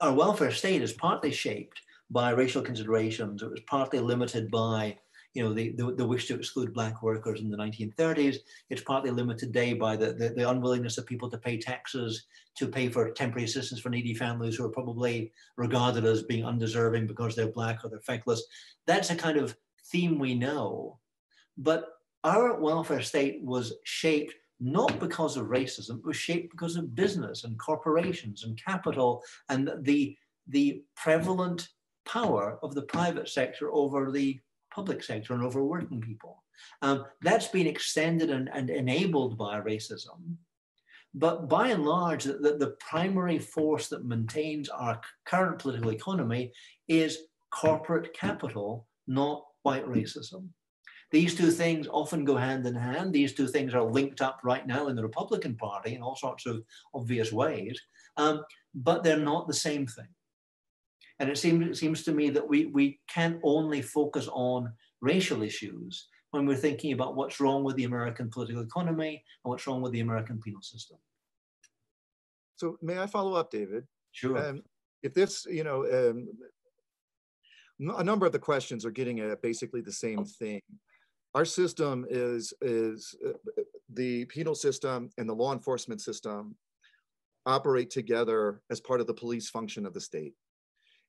our welfare state is partly shaped by racial considerations. It was partly limited by, you know, the wish to exclude Black workers in the 1930s. It's partly limited today by the unwillingness of people to pay taxes, to pay for temporary assistance for needy families who are probably regarded as being undeserving because they're Black or they're feckless. That's a kind of theme we know. But our welfare state was shaped not because of racism, it was shaped because of business and corporations and capital and the prevalent power of the private sector over the public sector and over working people. That's been extended and enabled by racism. But by and large, the primary force that maintains our current political economy is corporate capital, not white racism. These two things often go hand in hand. These two things are linked up right now in the Republican Party in all sorts of obvious ways, but they're not the same thing. And it seems to me that we can't only focus on racial issues when we're thinking about what's wrong with the American political economy and what's wrong with the American penal system. So may I follow up, David? Sure. If this, you know, a number of the questions are getting at basically the same thing. Our system is the penal system and the law enforcement system operate together as part of the police function of the state.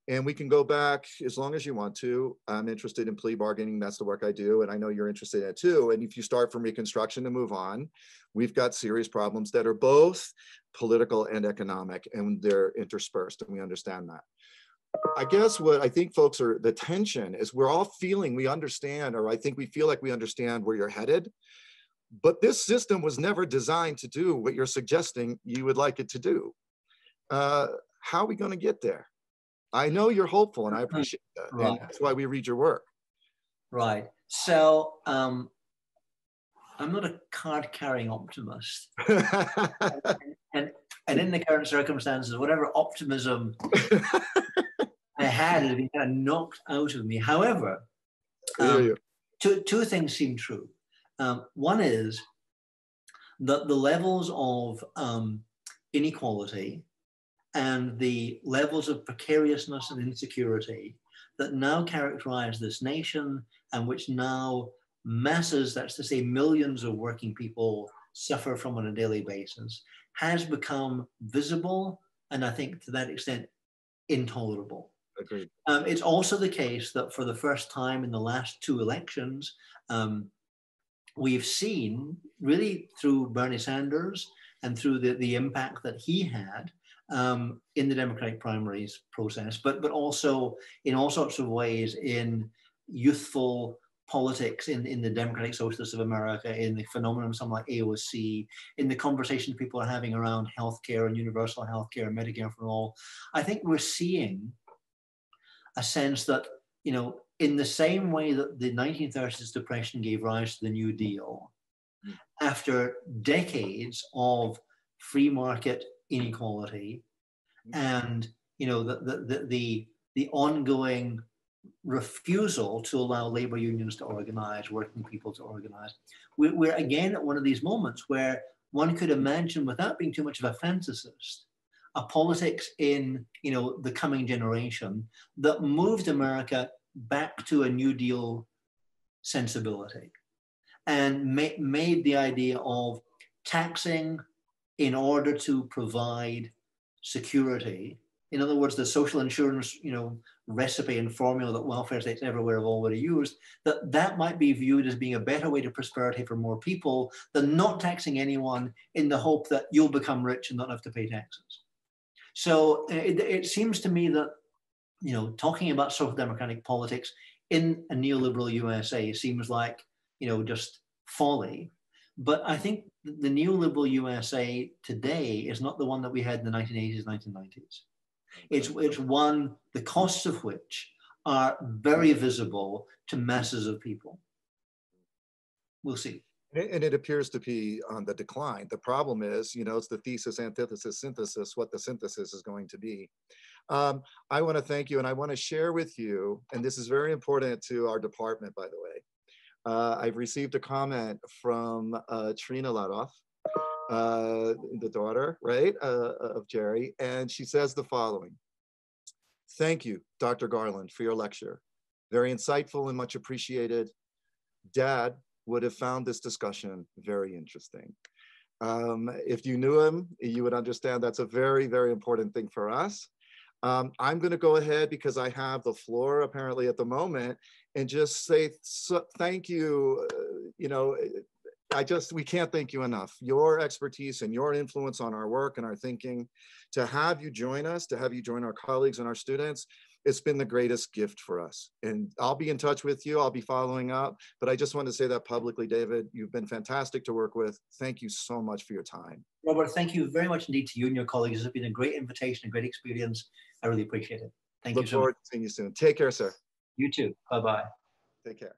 And we can go back as long as you want to. I'm interested in plea bargaining. That's the work I do. And I know you're interested in it too. And if you start from Reconstruction and move on, we've got serious problems that are both political and economic, and they're interspersed, and we understand that. I guess what I think folks are, the tension is we're all feeling we understand, or I think we feel like we understand where you're headed. But this system was never designed to do what you're suggesting you would like it to do. How are we going to get there? I know you're hopeful, and I appreciate that. Right. And that's why we read your work. Right. So I'm not a card-carrying optimist. and in the current circumstances, whatever optimism I had been kind of knocked out of me. However, two things seem true. One is that the levels of inequality and the levels of precariousness and insecurity that now characterize this nation, and which now masses, that's to say millions of working people, suffer from on a daily basis, has become visible, and I think to that extent intolerable. Agreed. It's also the case that for the first time in the last two elections, we've seen, really through Bernie Sanders and through the impact that he had in the Democratic primaries process, but also in all sorts of ways in youthful politics, in the Democratic Socialists of America, in the phenomenon of something like AOC, in the conversations people are having around healthcare and universal healthcare and Medicare for all. I think we're seeing a sense that, you know, in the same way that the 1930s depression gave rise to the New Deal, after decades of free market inequality and, you know, the ongoing refusal to allow labor unions to organize, working people to organize, we're again at one of these moments where one could imagine, without being too much of a fantasist, a politics in, you know, the coming generation that moved America back to a New Deal sensibility and made the idea of taxing in order to provide security. In other words, the social insurance, you know, recipe and formula that welfare states everywhere have already used, that might be viewed as being a better way to prosperity for more people than not taxing anyone in the hope that you'll become rich and not have to pay taxes. So it seems to me that, you know, talking about social democratic politics in a neoliberal USA seems like, you know, just folly. But I think the neoliberal USA today is not the one that we had in the 1980s, 1990s. It's one, the costs of which are very visible to masses of people. We'll see. And it appears to be on the decline. The problem is, you know, it's the thesis, antithesis, synthesis, what the synthesis is going to be. I want to thank you, and I want to share with you, and this is very important to our department, by the way. I've received a comment from Trina Ladhoff, the daughter, right, of Jerry, and she says the following. Thank you, Dr. Garland, for your lecture. Very insightful and much appreciated. Dad would have found this discussion very interesting. If you knew him, you would understand that's a very, very important thing for us. I'm going to go ahead, because I have the floor apparently at the moment, and just say thank you. You know, we can't thank you enough. Your expertise and your influence on our work and our thinking, to have you join us, to have you join our colleagues and our students, it's been the greatest gift for us. And I'll be in touch with you. I'll be following up, but I just want to say that publicly, David. You've been fantastic to work with. Thank you so much for your time. Robert, thank you very much indeed to you and your colleagues. It's been a great invitation, a great experience. I really appreciate it. Thank you so much. Look forward to seeing you soon. Take care, sir. You too. Bye-bye. Take care.